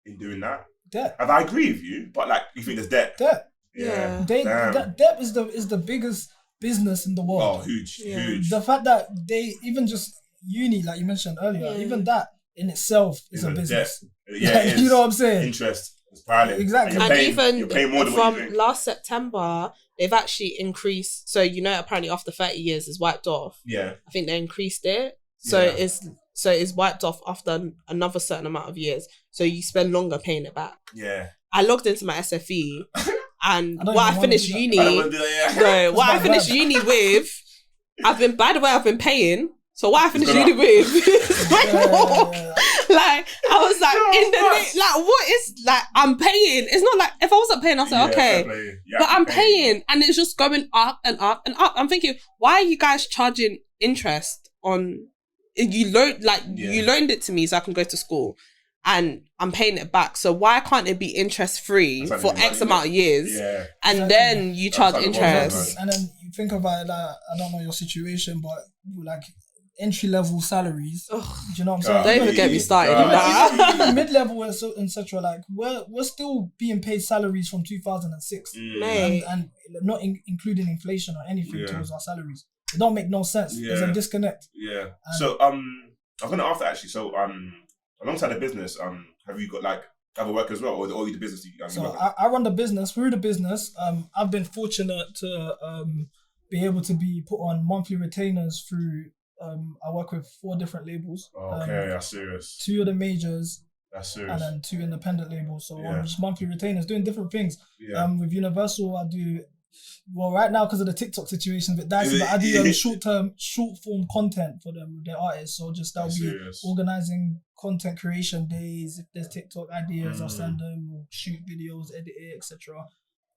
in doing that?
Debt.
And I agree with you, but like, you think there's debt?
Debt.
Yeah.
Debt is the biggest business in the world.
Oh, huge.
The fact that they even just uni, like you mentioned earlier, even that in itself is a business.
Yeah,
you know what I'm saying?
Interest is piling.
Exactly.
And
you're paying more than
from
what you think.
last September, they've actually increased. So apparently after 30 years, it's wiped off.
Yeah. I
think they increased it. So it's wiped off after another certain amount of years. So you spend longer paying it back.
Yeah.
I logged into my SFE and what I finished uni with, I've been paying. So what I finished uni with is way more. Like, I was like, what is, like, I'm paying. It's not like, if I wasn't paying, I was like, okay. But I'm paying. And it's just going up and up and up. I'm thinking, why are you guys charging interest on, you loaned it to me so I can go to school. And I'm paying it back. So why can't it be interest free for X amount of years? Yeah. And then you charge interest.
And then you think about it, like, I don't know your situation, but like entry level salaries. Do you know what I'm saying?
Don't even get me started.
Mid level and etc. Like we're still being paid salaries from 2006, and not including inflation or anything towards our salaries. It don't make no sense. There's a disconnect.
Yeah. So I was gonna ask that actually. So alongside the business, have you got like other work as well, or the business?
So I run the business. Through the business, I've been fortunate to be able to be put on monthly retainers through. I work with 4 different labels.
Okay, that's serious.
2 of the majors.
That's serious.
And then 2 independent labels. So I'm just monthly retainers doing different things. Yeah. With Universal, I do. Well, right now because of the TikTok situation, a bit dicey, but I do short form content for them with their artists. So just that'll be organizing content creation days. If there's TikTok ideas, I'll send them. We'll shoot videos, edit it, etc.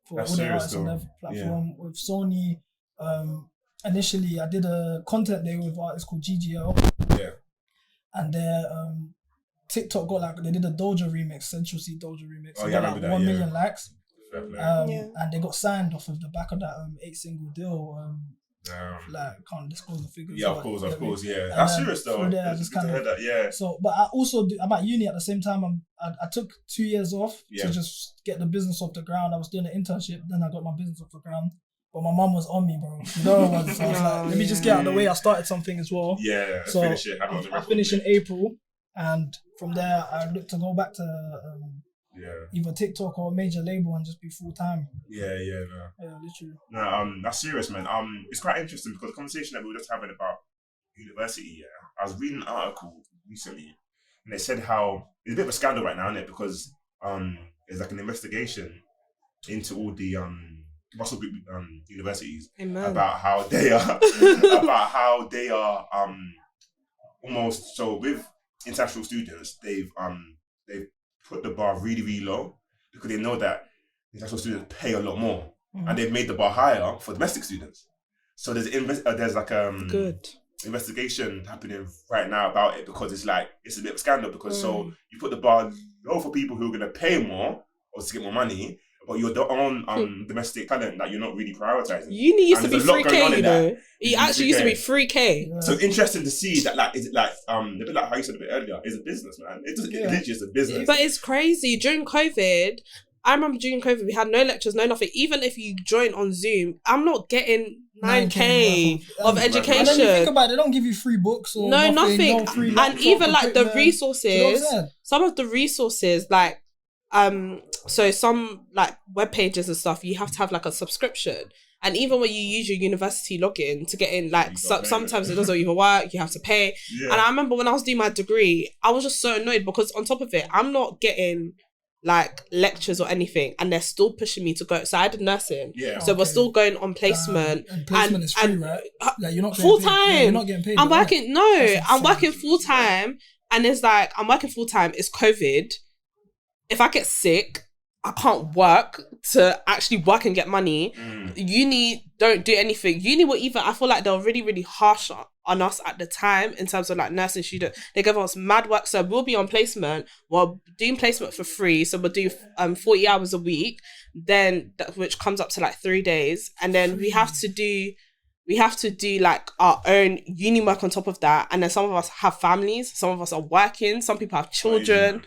For all the artists on their platform. Yeah. With Sony, initially I did a content day with artists called GGL. Yeah. And their TikTok got they did a Doja remix, Central C Doja remix. Oh, yeah, got 1 million likes. And they got signed off of the back of that 8-single deal. Can't disclose the figures.
Yeah, of course, yeah. That's serious though.
There, I just kind of So, but I also I'm at uni at the same time. I took 2 years off to just get the business off the ground. I was doing an internship, then I got my business off the ground. But my mum was on me, bro. You know what it was? So I was like, let me just get out of the way. I started something as well.
Yeah,
so
finish it.
I finished in April, and from there I looked to go back to either TikTok or a major label and just be full time.
Yeah,
literally.
No, that's serious, man. It's quite interesting because the conversation that we were just having about university. I was reading an article recently, and they said how it's a bit of a scandal right now, isn't it? Because there's like an investigation into all the Russel Group universities about how they are almost, so with international students they've put the bar really, really low because they know that international students pay a lot more, and they've made the bar higher for domestic students. So there's like
good
investigation happening right now about it because it's a bit of a scandal because so you put the bar low for people who are going to pay more or to get more money, but you're the own domestic talent that you're not really prioritizing.
Uni used to be 3K, you know. It actually used to be 3K.
Yeah. So interesting to see that is it a bit like how you said a bit earlier, it's a business, man. It's literally just a business.
But it's crazy. During COVID, I remember during COVID we had no lectures, no nothing. Even if you join on Zoom, I'm not getting 9K of education.
And then you think about it, they don't give you free books or nothing. No free
and even like the resources, some of the resources like so some like web pages and stuff, you have to have like a subscription, and even when you use your university login to get in, like sometimes it doesn't even work, you have to pay. And I remember when I was doing my degree, I was just so annoyed because on top of it, I'm not getting like lectures or anything, and they're still pushing me to go. So I did nursing, so we're still going on placement,
and placement is free, right? Like you're not
full time.
Yeah, you're not getting paid.
I'm working. I'm working full time, and it's like I'm working full time. It's COVID. If I get sick, I can't work to actually work and get money. Uni don't do anything. Uni were even, I feel like they were really, really harsh on us at the time in terms of like nursing students. They gave us mad work. So we'll be on placement. We're doing placement for free. So we'll do 40 hours a week, then which comes up to like 3 days. And then we have to do like our own uni work on top of that. And then some of us have families. Some of us are working. Some people have children.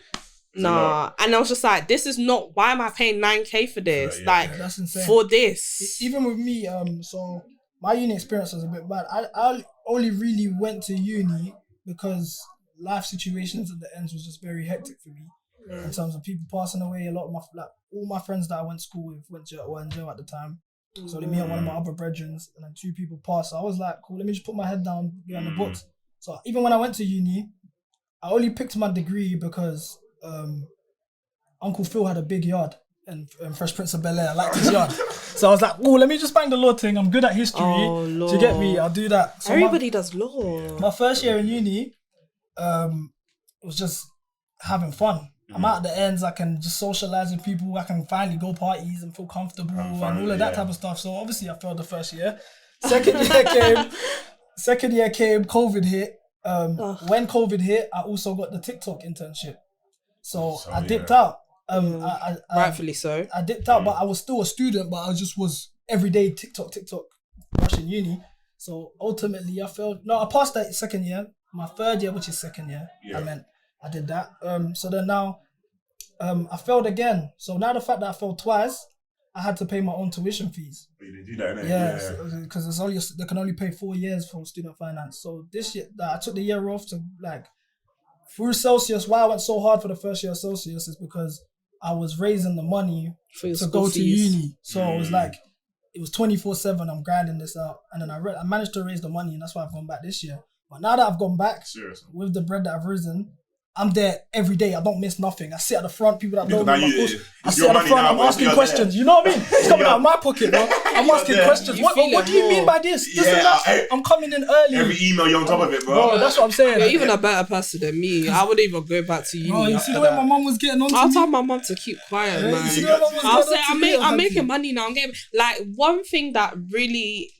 Nah, and I was just like, this is not, why am I paying 9K for this?
That's insane.
For this.
Even with me, so my uni experience was a bit bad. I only really went to uni because life situations at the ends was just very hectic for me. In terms of people passing away, a lot of all my friends that I went to school with were in jail at the time. So me and one of my other brethren, and then 2 people passed. So I was like, cool, let me just put my head down, be on the books. So even when I went to uni, I only picked my degree because Uncle Phil had a big yard in Fresh Prince of Bel-Air. I liked his yard. So I was like, oh, let me just bang the law thing. I'm good at history.
Oh, law.
Do you get me? I'll do that. So
everybody does law.
My first year in uni, it was just having fun. I'm out at the ends. I can just socialize with people. I can finally go parties and feel comfortable and all of that type of stuff. So obviously I failed the first year. Second year came, COVID hit. When COVID hit, I also got the TikTok internship. So I dipped out.
Rightfully so.
I dipped out, but I was still a student, but I was everyday TikTok, rushing uni. So ultimately I failed. No, I passed that second year. My third year, which is second year, I did that. So then now I failed again. So now the fact that I failed twice, I had to pay my own tuition fees.
But you didn't do that, innit?
Yeah, because they can only pay 4 years for student finance. So this year, I took the year off to through Celsius. Why I went so hard for the first year of Celsius is because I was raising the money to go to uni. So it was like, it was 24/7. I'm grinding this out, and then I managed to raise the money, and that's why I've gone back this year. But now that I've gone back with the bread that I've risen, I'm there every day. I don't miss nothing. I sit at the front. People that know me, I sit at the front. I'm asking questions. You know what I mean? It's coming out of my pocket, bro. I'm asking questions. What do you mean by this? I'm coming in early.
Every email you're on top of it, bro.
That's what I'm saying.
You're even a better person than me. I wouldn't even go back to uni.
Oh, you see the way my mum was getting on to me?
I'll tell my mum to keep quiet, man. I'll say I'm making money now. I'm getting like one thing that really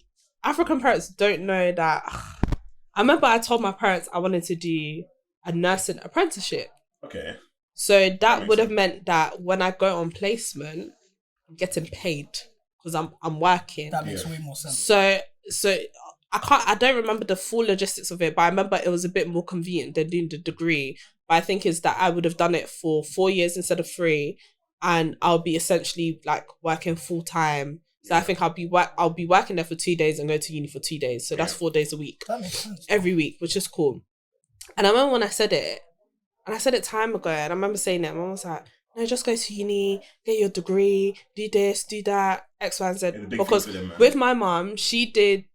African parents don't know that. I remember I told my parents I wanted to do a nursing apprenticeship.
Okay.
So that would have meant that when I go on placement, I'm getting paid because I'm working.
That makes way more sense.
So I don't remember the full logistics of it, but I remember it was a bit more convenient than doing the degree. But I think is that I would have done it for 4 years instead of 3, and I'll be essentially like working full time. So I think I'll be working there for 2 days and go to uni for 2 days. So that's 4 days a week.
That makes sense.
Every week, which is cool. And I remember when I said it, and I said it time ago, and I remember saying it, my mum was like, no, just go to uni, get your degree, do this, do that, X, Y, and Z. Because with my mum, she did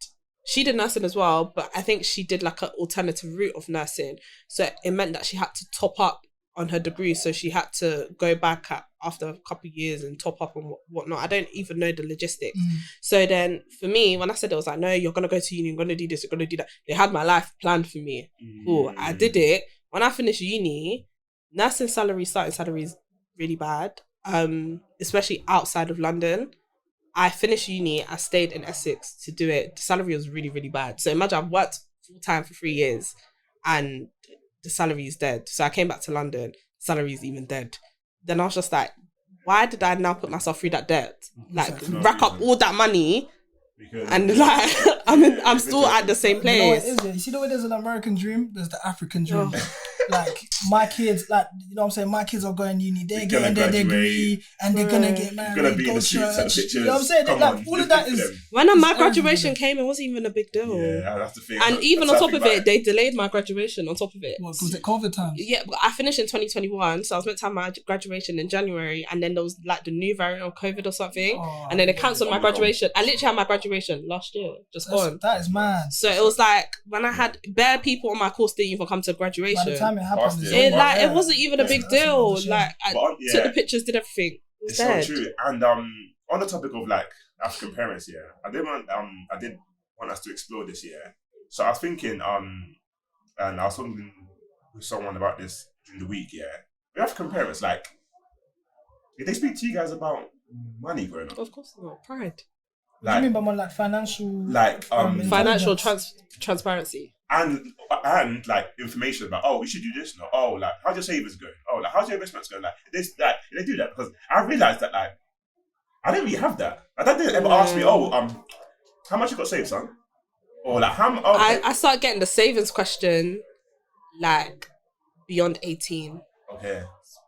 nursing as well, but I think she did like an alternative route of nursing. So it meant that she had to top up on her degree. So she had to go back after a couple of years and top up and whatnot. I don't even know the logistics. So then for me, when I said it, was like, no, you're going to go to uni, you're going to do this, you're going to do that. They had my life planned for me. Cool. I did it. When I finished uni, nursing starting salary is really bad, especially outside of London. I finished uni, I stayed in Essex to do it. The salary was really, really bad. So imagine I've worked full time for 3 years and the salary is dead. So I came back to London, salary is even dead. Then I was just like, why did I now put myself through that debt? Like rack up all that money and like I'm still at the same place.
You know what it is? You see the way there's an American dream, there's the African dream. Like my kids, like, you know what I'm saying, my kids are going uni, they're getting their degree and they're gonna get married,
gonna be in the streets and pictures.
You know what I'm saying? Like all of that is
when my graduation came, it wasn't even a big deal.
Yeah, that's the thing.
And even on top of it, they delayed my graduation on top of it.
What, was it COVID times?
Yeah, but I finished in 2021, so I was meant to have my graduation in January, and then there was like the new variant of COVID or something, and then they cancelled my graduation. I literally had my graduation last year, gone.
That is mad.
So it was like when I had bare people on my course didn't even come to graduation.
By the time it happened,
it wasn't even a big deal. Like I took the pictures, did everything.
It's so true. And on the topic of like African parents, I did want us to explore this. So I was thinking, and I was talking with someone about this during the week. With African parents, like, did they speak to you guys about money growing up?
Of course not. Pride.
What do you mean by more like financial?
Like
financial transparency.
And like information about, oh, we should do this now. Oh, like how's your savings going? Oh, like how's your investments going? Like this, like they do that because I realized that like I didn't really have that. My dad didn't ever ask me, how much you got saved, son? Or like how?
I started getting the savings question like beyond 18.
Okay.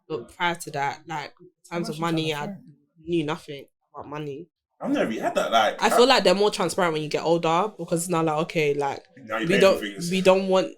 But prior to that, like in terms of money, I knew nothing about money.
I've never really had that. Like
I feel like they're more transparent when you get older because it's now like, okay, like we don't want.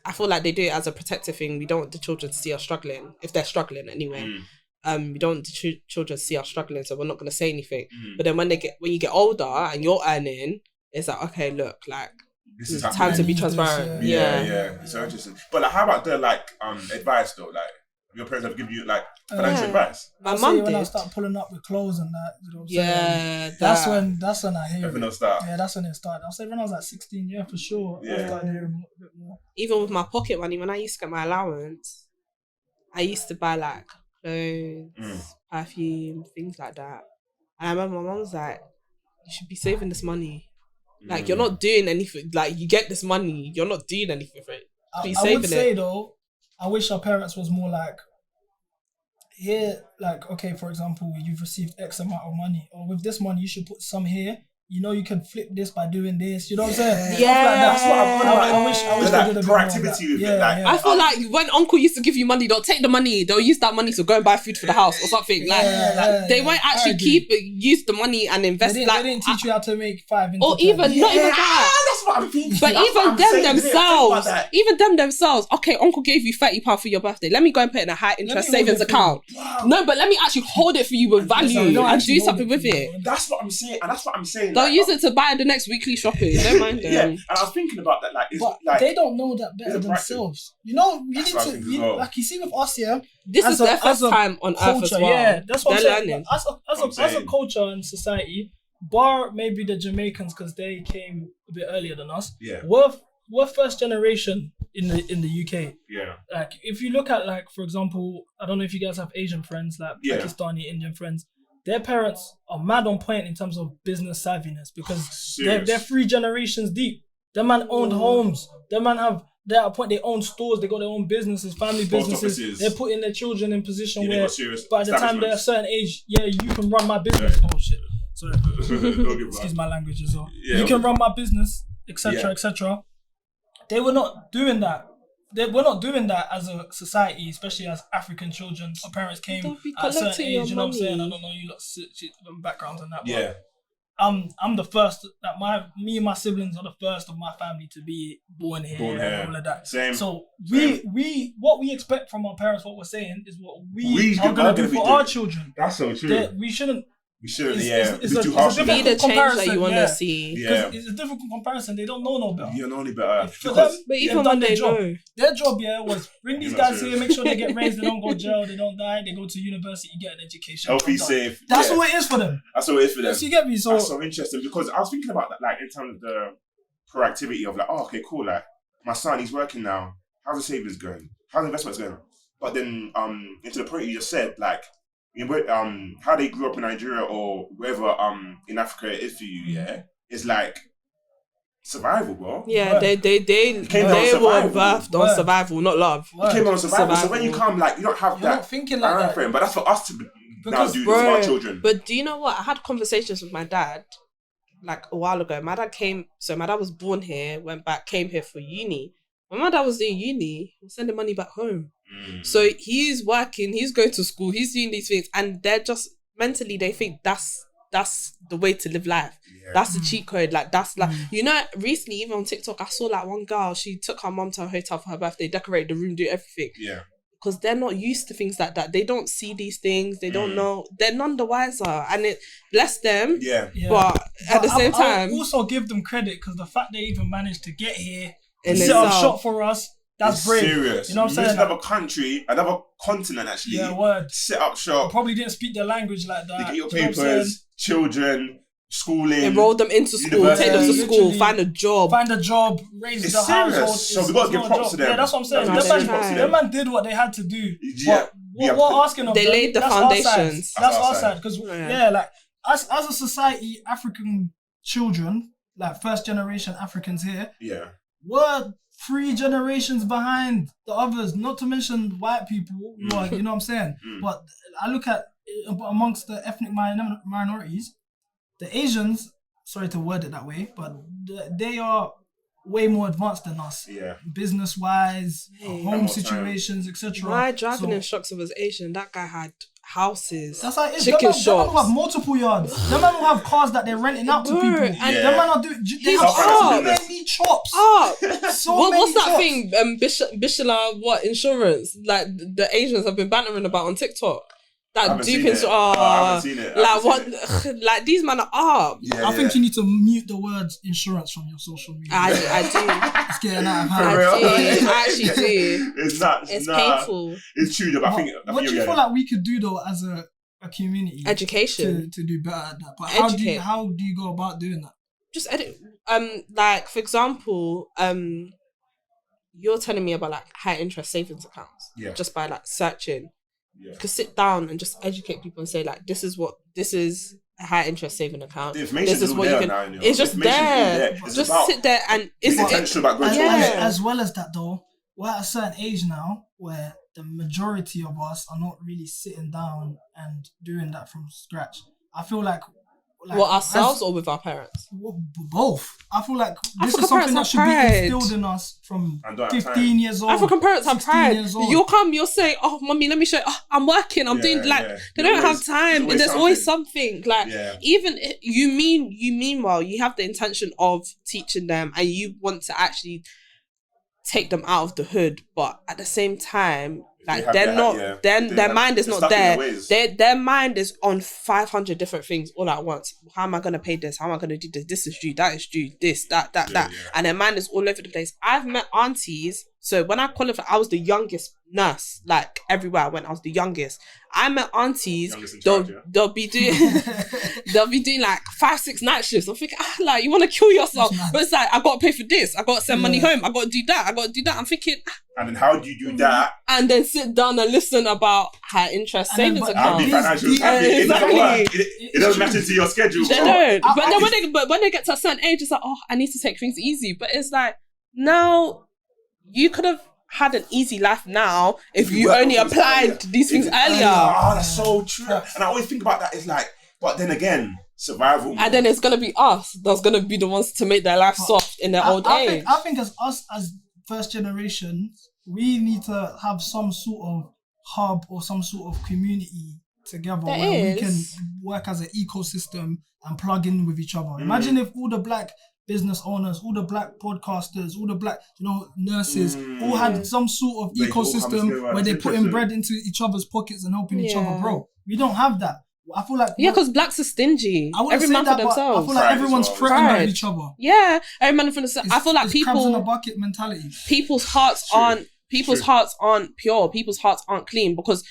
I feel like they do it as a protective thing. We don't want the children to see us struggling if they're struggling anyway. We don't want the children to see us struggling, so we're not going to say anything. But then when you get older and you're earning, it's like, okay, look, like
this is
time to be transparent.
Yeah. It's so interesting. But like, how about the like advice though? Like your parents have given you like financial advice?
My mum did.
When I start pulling up with clothes and that, you know what I'm saying? That's when I hear it. Yeah, that's when it started. I'll say when I was like 16, for sure. I started hearing a bit more.
Even with my pocket money, when I used to get my allowance, I used to buy like clothes, perfume, things like that. And I remember my mum was like, you should be saving this money. Like, you're not doing anything. Like, you get this money, you're not doing anything for it.
I would say though, I wish our parents was more like, here, like, okay, for example, you've received X amount of money, or with this money, you should put some here. You know, you can flip this by doing this. You know what I'm saying?
Yeah.
That's what I wish they did a bit more of that.
Proactivity with it. Like,
I feel like when uncle used to give you money, they'll take the money, they'll use that money to go and buy food for the house or something. Like, they won't actually use the money and invest.
They didn't teach you how to make 5 into
or
10.
even not even that.
That's what I'm thinking.
But even them themselves, okay, uncle gave you £30 for your birthday. Let me go and put it in a high interest savings account. Wow. No, but let me actually hold it for you with value and do something with it.
That's what I'm saying, and that's what I'm saying.
They'll use it to buy the next weekly shopping. Don't mind them.
Yeah, and I was thinking about that.
But they don't know that better themselves. You know, you need to, like you see with us,
this is their first time on earth as well.
Yeah, that's what
they're
I'm saying.
learning.
As a culture and society, bar maybe the Jamaicans because they came a bit earlier than us.
Yeah,
we're first generation in the UK.
Yeah, like
if you look at, like, for example, I don't know if you guys have Asian friends, like Pakistani, Indian friends. Their parents are mad on point in terms of business savviness because they're 3 generations deep. Their man owned homes. Their man they're at a point they own stores. They got their own businesses, family businesses. They're putting their children in position where by the time they're a certain age, you can run my business. Oh shit, sorry. Excuse my language as well. You can run my business, etc., etc. They were not doing that we're not doing that as a society, especially as African children. Our parents came
Don't be
at a certain
collecting
age.
your
You know what I'm saying? I
money.
don't know you lot's backgrounds and that. But
Yeah.
I'm the first that me and my siblings are the first of my family to be born here and all of that.
Same.
So we what we expect from our parents, what we're saying is what we
are
are gonna do
be
for our children.
That's so true.
We shouldn't.
We shouldn't.
It's
It's
a
too harsh.
different
Be the change that
comparison,
you want to
yeah.
see.
Yeah.
It's a difficult comparison. They don't know no better.
You know only better.
For
Because
them,
But
they've
even
done
when
their
they
job.
know,
Their job, was bring these
You're not
guys here,
serious.
make sure they get raised, they don't go to jail, they don't die, they go to university, get an education.
healthy,
Done.
safe.
That's
yeah.
all it is for them.
That's all it is for them.
So you get me? So
That's so interesting because I was thinking about that, like in terms of the proactivity of like, oh, okay, cool. Like my son, he's working now. How's the savings going? How's the investments going? But then, into the point you just said, like, how they grew up in Nigeria or wherever in Africa it is for you, yeah, it's like survival, bro.
yeah,
Word.
they
came on
were
survival.
birthed on
Word.
survival, not love.
Word.
You came on survival. So when you
Survival.
come, like, you don't have
You're
that
not thinking like
time
that.
frame. But that's for us to now
Because,
do this with our
bro,
children.
But do you know what? I had conversations with my dad like a while ago. My dad was born here, went back, came here for uni. When my dad was doing uni, he was sending money back home. So he's working, he's going to school, he's doing these things, and they're just mentally they think that's the way to live life.
Yeah.
That's the cheat code. Like that's like recently even on TikTok I saw like one girl, she took her mum to a hotel for her birthday, decorated the room, do everything.
Yeah.
Because they're not used to things like that. They don't see these things. They don't know. They're none the wiser. And it bless them.
Yeah.
But at the same time,
I'll also give them credit because the fact they even managed to get here
In
and set up
itself.
shop for us, that's
It's
brave.
serious.
You know what I'm saying?
Another country, another continent actually.
Yeah, word.
Set up
I
shop.
probably didn't speak their language like that.
They get your
Do you know what I'm saying?
papers, children, schooling.
enroll them into school, take them to
University.
school, find a job.
Find a job, raise
It's
the
serious.
household.
So we gotta give
not a
props
job.
to them.
Yeah, that's what I'm saying.
That's
Them
what
man,
I'm saying.
them man did what they had to do.
Yeah.
But
Yeah.
what we're asking of
They
them,
laid the
that's
foundations.
Our side. That's our
side.
side. Because
Yeah.
like as a society, African children, like first generation Africans here,
Yeah.
we're 3 generations behind the others. Not to mention white people. Who are, you know what I'm saying? But I look at amongst the ethnic minorities, the Asians. Sorry to word it that way, but they are way more advanced than us.
Yeah.
Business wise,
Hey.
home
More
situations, etc.
My driving
So,
instructor was Asian. That guy had houses,
that's how it is.
chicken
Them man will have
shops.
multiple yards. Them man will have cars that they're renting out to
Bro,
people.
and
Yeah.
Them man are doing. They
He's
have so
up.
many chops.
Oh,
So
what's
many
that
chops.
thing? Bishala, what insurance? Like the Asians have been bantering about on TikTok.
I
That
haven't
deep
seen
into
it. I haven't seen it. I
like
haven't
what?
seen
Like these men are up.
Yeah,
I think you need to mute the words insurance from your social media.
I do.
It's getting out of
For
hand.
real?
I actually do.
It's nuts.
It's
Nah.
painful.
It's true though, but I
What,
think
what do you feel like we could do though as a community
Education.
to do better at that? But
Educate.
how do you go about doing that?
Just edit. Like for example, you're telling me about like high interest savings accounts.
Yeah.
Just by like searching.
Yeah.
You could sit down and just educate people and say like, this is a high interest saving account.
The information
This is
all
what you
there
can.
now, you know.
It's just
Information's all
there.
there. It's
Just
about
sit there and
being intentional about growing children.
As well as that though, we're at a certain age now where the majority of us are not really sitting down and doing that from scratch. I feel like
What, ourselves or with our parents?
both. I feel like this
African
is something that
parents
should
have
be
pride.
instilled in us from
And don't have
15
time.
years old.
African parents have
16
pride.
years old.
You'll come, you'll say, "Oh, mommy, let me show you. Oh, I'm working. I'm doing like."
Yeah.
They
There's
don't
always-
have time.
there's
There's always something. Like
Yeah.
even you mean well. You have the intention of teaching them, and you want to actually take them out of the hood, but at the same time, like
have
they're
their-
not.
yeah.
Then
They
their
have-
mind is
they're
not
stuck in
there.
their ways.
Their mind is on 500 different things all at once. How am I gonna pay this? How am I gonna do this? This is due. That is due. This, that,
Yeah,
that,
yeah.
and their mind is all over the place. I've met aunties. So when I qualified, I was the youngest nurse. Like everywhere I went, I was the youngest. I met aunties.
Youngest in charge, yeah.
They'll be doing like 5-6 night shifts. I'm thinking, like you want to kill yourself,
That's mad.
but it's like I gotta pay for this. I gotta send money
Yeah.
home. I gotta do that. I gotta do that. I'm thinking,
And then how do you do that?
and then sit down and listen about high interest
And then,
savings
but
How do
accounts.
you financial
these-
happy? It doesn't
exactly.
work. It doesn't matter to your schedule.
They
bro.
don't.
I-
But
I
then
just-
when they get to a certain age, it's like, oh, I need to take things easy. But it's like, now you could have had an easy life now if you
worked
only
on things
applied
earlier.
these things earlier.
Oh, that's so true. And I always think about that. It's like, but then again, survival.
And then it's gonna be us that's gonna be the ones to make their life soft in their old age.
I think as us as first generation, we need to have some sort of hub or some sort of community together where we can work as an ecosystem and plug in with each other. Imagine if all the black business owners, all the black podcasters, all the black, nurses, all had some sort of ecosystem where they're putting bread into each other's pockets and helping each other grow. We don't have that. I feel like
because blacks are stingy. Every man for themselves.
I feel like everyone's threatening with each other.
Yeah, every man for themselves. I feel like
it's crabs in a bucket mentality.
People's hearts aren't pure. People's hearts aren't clean because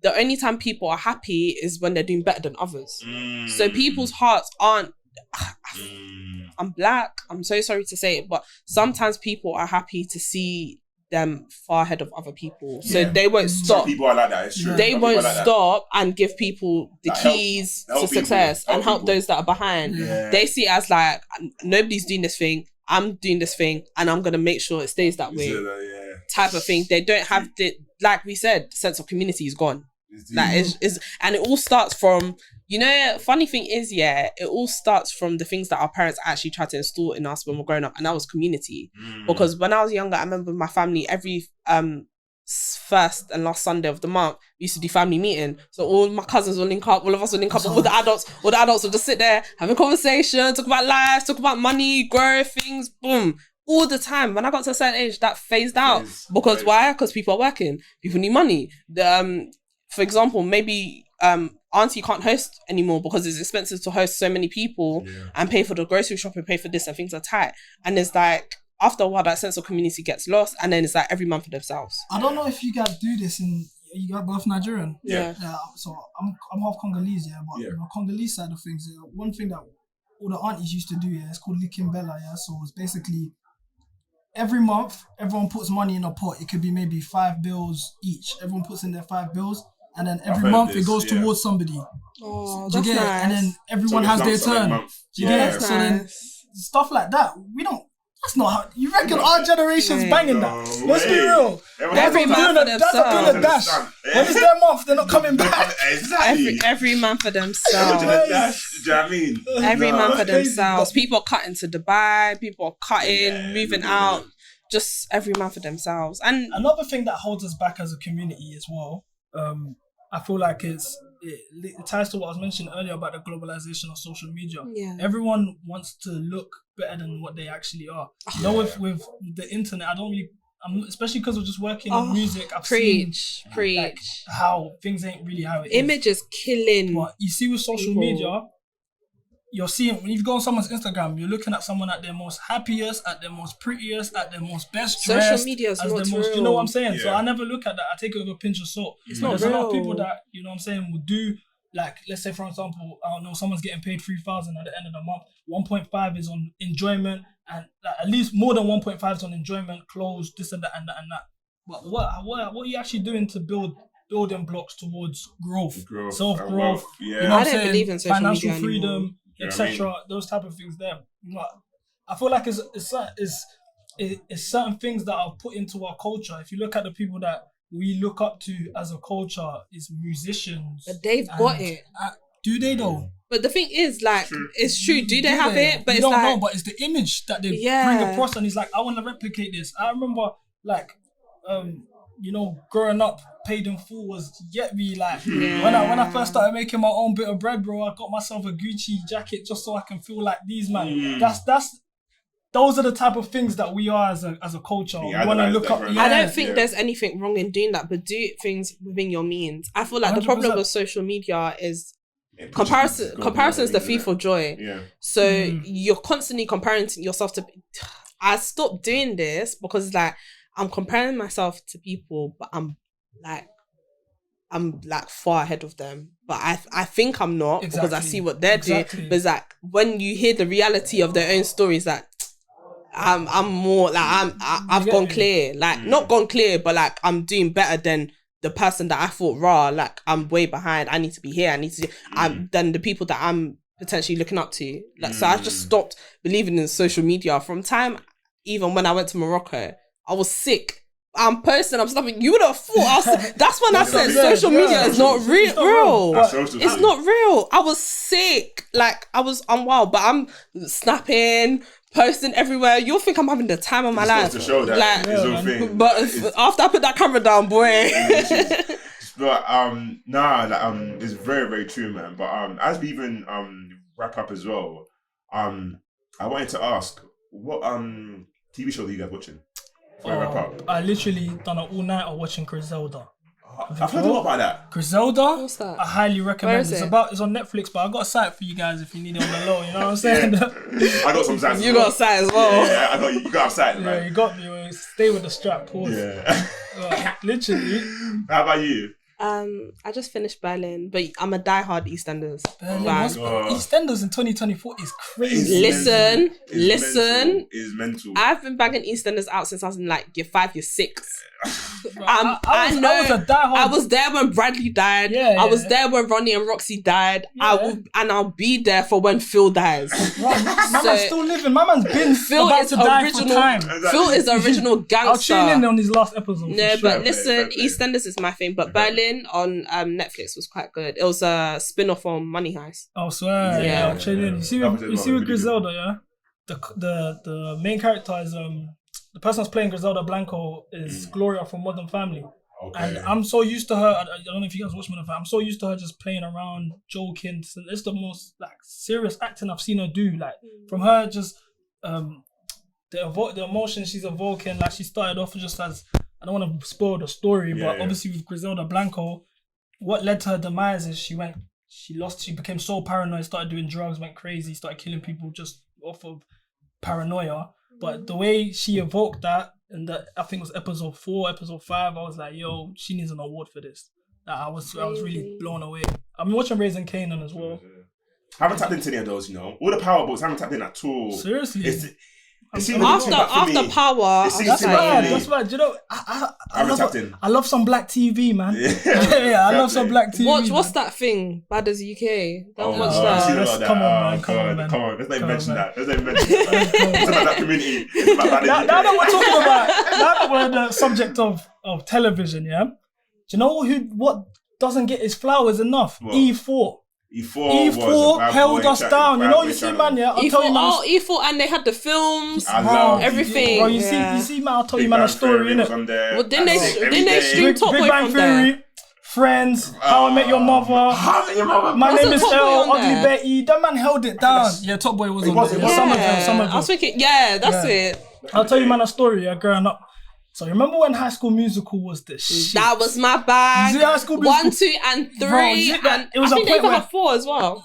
the only time people are happy is when they're doing better than others. So people's hearts aren't. I'm black. I'm so sorry to say it, but sometimes people are happy to see them far ahead of other people, so they won't stop.
Some people are like that. It's true.
They won't stop and give people the keys to success and help those that are behind. They see it as like, nobody's doing this thing, I'm doing this thing, and I'm gonna make sure it stays that way. Type of thing. They don't have the, like we said, sense of community is gone. That is, and it all starts from, funny thing is, it all starts from the things that our parents actually tried to install in us when we're growing up, and that was community. Because when I was younger, I remember my family every first and last Sunday of the month we used to do family meeting. So all my cousins will link up, all of us will link up, all the adults will just sit there having conversation, talk about life, talk about money, growth, things, boom. All the time. When I got to a certain age, that phased out. Because why? Because people are working. People need money. For example, maybe auntie can't host anymore because it's expensive to host so many people and pay for the grocery shop and pay for this, and things are tight. And it's like, after a while, that sense of community gets lost, and then it's like every man for themselves.
I don't know if you guys do this you guys both Nigerian? Yeah. So I'm half Congolese, but on the Congolese side of things, one thing that all the aunties used to do, it's called Likimbela, so it's basically every month, everyone puts money in a pot. It could be maybe 5 bills each. Everyone puts in their 5 bills. And then every month it goes towards somebody.
Oh, that's nice.
And then everyone has their turn. So then stuff like that, we don't. That's not how you reckon our generation's banging that. Let's be real.
Every month for themselves.
That's doing a dash. When it's their month, they're not coming back.
Exactly.
Every month for themselves.
Do you know what I mean?
Every month for themselves. People are cutting to Dubai. People are cutting, moving out. Just every month for themselves. And
another thing that holds us back as a community as well. I feel like it ties to what I was mentioning earlier about the globalization of social media. Everyone wants to look better than what they actually are. With the internet, especially because of just working in music, I've seen like, how things ain't really how it is.
Image is killing.
But you see with social media, you're seeing, when you go on someone's Instagram, you're looking at someone at their most happiest, at their most prettiest, at their most best dressed.
Social media is not real.
You know what I'm saying? So I never look at that. I take it with a pinch of salt. There's a lot of people that, you know what I'm saying, will do, like, let's say for example, I don't know, someone's getting paid 3,000 at the end of the month. 1.5 is on enjoyment, and like, at least more than 1.5 is on enjoyment, clothes, this and that and that and that. But what are you actually doing to build building blocks towards growth, self-growth? You know
I don't believe in social
financial
media
freedom.
anymore.
Etc. Those type of things there. I feel like it's certain things that are put into our culture. If you look at the people that we look up to as a culture, is musicians.
But they've got it.
Do they though?
But the thing is, like, it's true. Do they have it? But
you
it's
don't
like,
know. But it's the image that they bring across, and he's like, I want to replicate this. I remember, like, growing up, paid in full was yet me like when I first started making my own bit of bread, bro. I got myself a Gucci jacket just so I can feel like these man. Those are the type of things that we are as a culture. We want to look up.
I don't think there's anything wrong in doing that, but do things within your means. I feel like 100%. The problem with social media is comparison is the thief of joy. So you're constantly comparing yourself to. I stopped doing this because it's like, I'm comparing myself to people, but I'm far ahead of them. But I think I'm not because I see what they're doing. But it's like, when you hear the reality of their own stories, like, I'm more like, I've gone clear. Like, not gone clear, but like, I'm doing better than the person that I thought, like, I'm way behind. I need to be here. Than the people that I'm potentially looking up to. Like, so I just stopped believing in social media from time, even when I went to Morocco. I was sick. I'm posting, I'm stopping. You would have thought. That's when I said social media is not real. It's not real. I was sick. Like, I'm wild, but I'm snapping, posting everywhere. You'll think I'm having the time of my life.
To show that
like,
his own thing.
But after I put that camera down, boy.
But it's very, very true, man. But as we even wrap up as well, I wanted to ask, what TV show are you guys watching? Wrap up.
I literally done an all-nighter watching Griselda.
I've heard a lot about that.
Griselda?
What's that?
I highly recommend it. It's on Netflix, but I got a site for you guys if you need it on the low, you know what I'm saying?
I got some sites.
You got a site as well.
Yeah, you got a site, man.
Yeah, you got me. Stay with the strap, pause.
Yeah.
Literally.
How about you?
I just finished Berlin, but I'm a diehard EastEnders fan.
EastEnders in 2024 is crazy.
Listen.
It's mental.
I've been bagging EastEnders out since I was in like year 5, year 6.
I
was there when Bradley died. I was there when Ronnie and Roxy died. I'll be there for when Phil dies.
My man's still living. My man's been about to die for time.
Phil is the original gangster.
I'll tune in on his last episode.
No, but listen, EastEnders is my thing. But Berlin on Netflix was quite good. It was a spin-off on Money Heist.
I swear. Yeah, I'll tune in. You see with Griselda, yeah? The main character is the person that's playing Griselda Blanco is Gloria from Modern Family. Okay. And I'm so used to her. I don't know if you guys watch Modern Family. I'm so used to her just playing around, joking. So it's the most like serious acting I've seen her do. Like from her, just the emotion she's evoking. Like she started off just as, I don't want to spoil the story, but obviously with Griselda Blanco, what led to her demise is she became so paranoid, started doing drugs, went crazy, started killing people just off of paranoia. But the way she evoked that, and I think it was episode 4, episode 5, I was like, yo, she needs an award for this. I was really blown away. I've been watching Raising Kanan as well.
I haven't tapped into any of those, all the power books, I haven't tapped in at all.
Seriously?
After Power,
that's right. Do you know, I love some black TV, man. I love some black TV.
What's that thing? Bad as UK. Don't watch that.
Come on, man.
Let's not mention that. It's about that community. It's about Bad as UK.
Now that we're the subject of television, yeah. Do you know what doesn't get his flowers enough? What? E4 held us down. You see, man, yeah. I'll tell you, man.
E4, and they had the films, everything.
Bro, you see, man. I'll tell you, man, a story, innit?
Well, didn't they stream Top Boy from there?
Friends, How I Met Your Mother. My Name is L, Ugly Betty. That man held it down. Yeah, Top Boy was on there. Some of them.
I was thinking, that's it.
I'll tell you, man, a story. Growing up. So remember when High School Musical was the shit?
That was my bag.
High School Musical?
1, 2, and 3. Bro, and it was I think they even had 4 as well.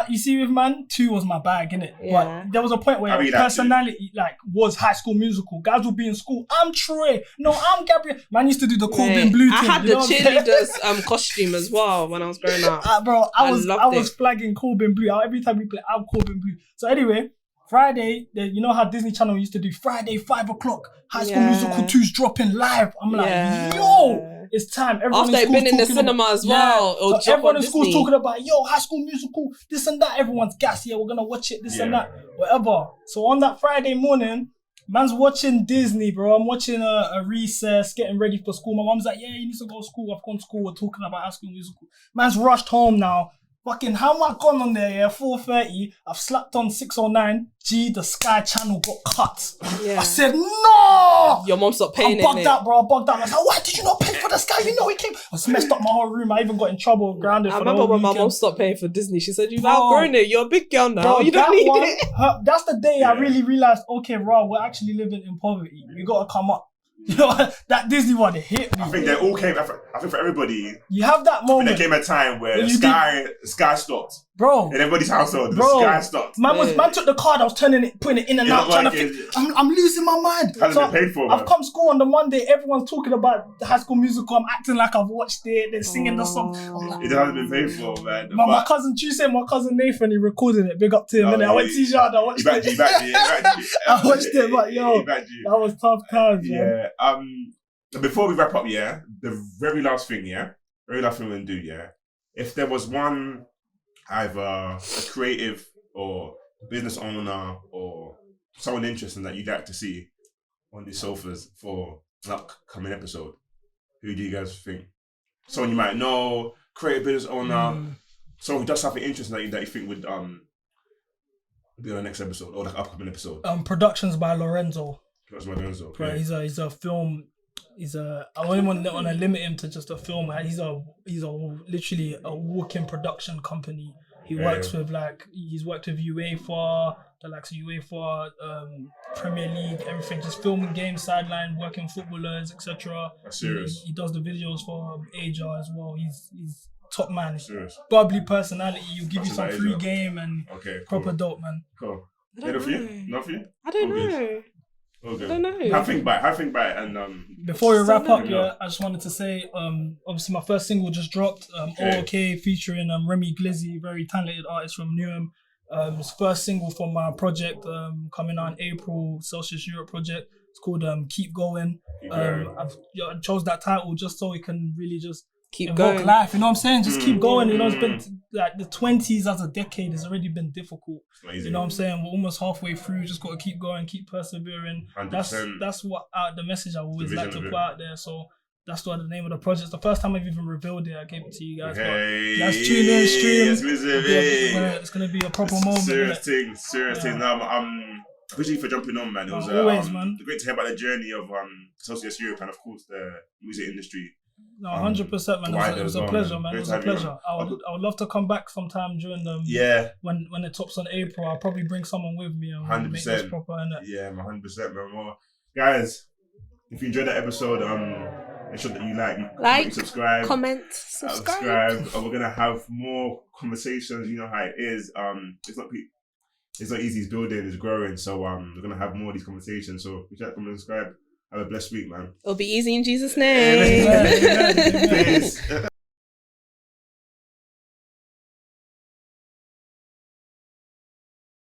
You see with man, 2 was my bag, innit? Yeah. But there was a point where personality was High School Musical. Guys would be in school. I'm Troy. No, I'm Gabriel. Man used to do the Corbin Blue thing.
I had the cheerleaders costume as well when I was growing up.
Bro, I was flagging Corbin Blue. Every time we play, I'm Corbin Blue. So anyway, Friday, you know how Disney Channel used to do Friday 5 o'clock. High School Musical 2's dropping live. I'm like, yo, it's time. Everyone
after they've been in the cinema as well.
So everyone in school's talking about, yo, High School Musical, this and that. Everyone's gassed. Yeah, we're gonna watch it. This and that, whatever. So on that Friday morning, man's watching Disney, bro. I'm watching a recess, getting ready for school. My mom's like, yeah, you need to go to school. I've gone to school. We're talking about High School Musical. Man's rushed home now. Fucking, how am I gone on there, 4:30, I've slapped on 609, the Sky Channel got cut. I said, no!
Your mom stopped paying
I bugged out, bro, I bugged out. I was like, why did you not pay for the Sky? You know it came. I messed up my whole room. I even got in trouble, grounded for the whole
weekend. I remember when my mom stopped paying for Disney. She said, you've outgrown it. You're a big girl now. Bro, you don't need it.
That's the day I really realised, okay, we're actually living in poverty. We got to come up. You know, that Disney one, it hit me.
I think they all came, I think for everybody,
you have that moment.
There came a time where Sky stopped.
Bro.
In everybody's household, the Sky stopped.
Man took the card, I was turning it, putting it in and out, trying to think, I'm losing my mind.
Hasn't been paid for, man.
I've come to school on the Monday, everyone's talking about the High School Musical, I'm acting like I've watched it, they're singing the song. Like,
it hasn't been paid for, man.
My cousin Nathan, he recorded it, big up to him. I went to yard, I watched it. I watched it, but yo, that was tough times, man.
Yeah, before we wrap up, the very last thing we're going to do, if there was one, either a creative or business owner or someone interesting that you'd like to see on these sofas for an upcoming episode, who do you guys think? Someone you might know, creative business owner, someone who does something interesting that you think would Be on the next episode or the upcoming episode.
Productions by Lorenzo.
That's my Lorenzo. Okay.
Right, he's a film. I wouldn't want to limit him to just a film. He's literally a walk-in production company. He works with he's worked with UEFA, the likes of UEFA, Premier League, everything. Just filming games, sideline, working with footballers, etc.
That's serious.
He does the videos for Asia as well. He's top man.
Serious.
Bubbly personality. He'll give you some
Asia.
free game and proper dope, man.
Cool.
I don't know.
Not for you?
I don't know.
Okay.
I don't know.
Have a think about it, and
before we wrap up, I just wanted to say, obviously my first single just dropped, OK, featuring Remy Glizzy, very talented artist from Newham. It's first single from my project, coming out in April, Celsius Europe project. It's called Keep Going. I chose that title just so it can really just
keep
evoke
going.
Life, you know what I'm saying? Just keep going. You know, it's been like the 20s as a decade has already been difficult. You know what I'm saying? We're almost halfway through. Just got to keep going, keep persevering.
100%.
That's what the message I always like to put out there. So that's what the name of the project. It's the first time I've even revealed it. I gave it to you guys.
Hey,
but let's tune in, stream.
It's
gonna be a proper moment.
Serious thing. I'm appreciate you for jumping on, man. It was
always, man.
Great to hear about the journey of Celsius Europe and of course the music industry.
No, 100%, man. It was a pleasure, man. It was a pleasure. I would love to come back sometime during when it tops on April. I'll probably bring someone with me and
100%.
make this proper, innit?
Yeah, 100%, man. Well, guys, if you enjoyed that episode, make sure that you like, subscribe,
comment, subscribe.
And we're gonna have more conversations. You know how it is. It's not easy. It's building. It's growing. So we're gonna have more of these conversations. So if you like, comment, subscribe. Have a blessed week, man.
It'll be easy in Jesus' name.
Amen.
Peace.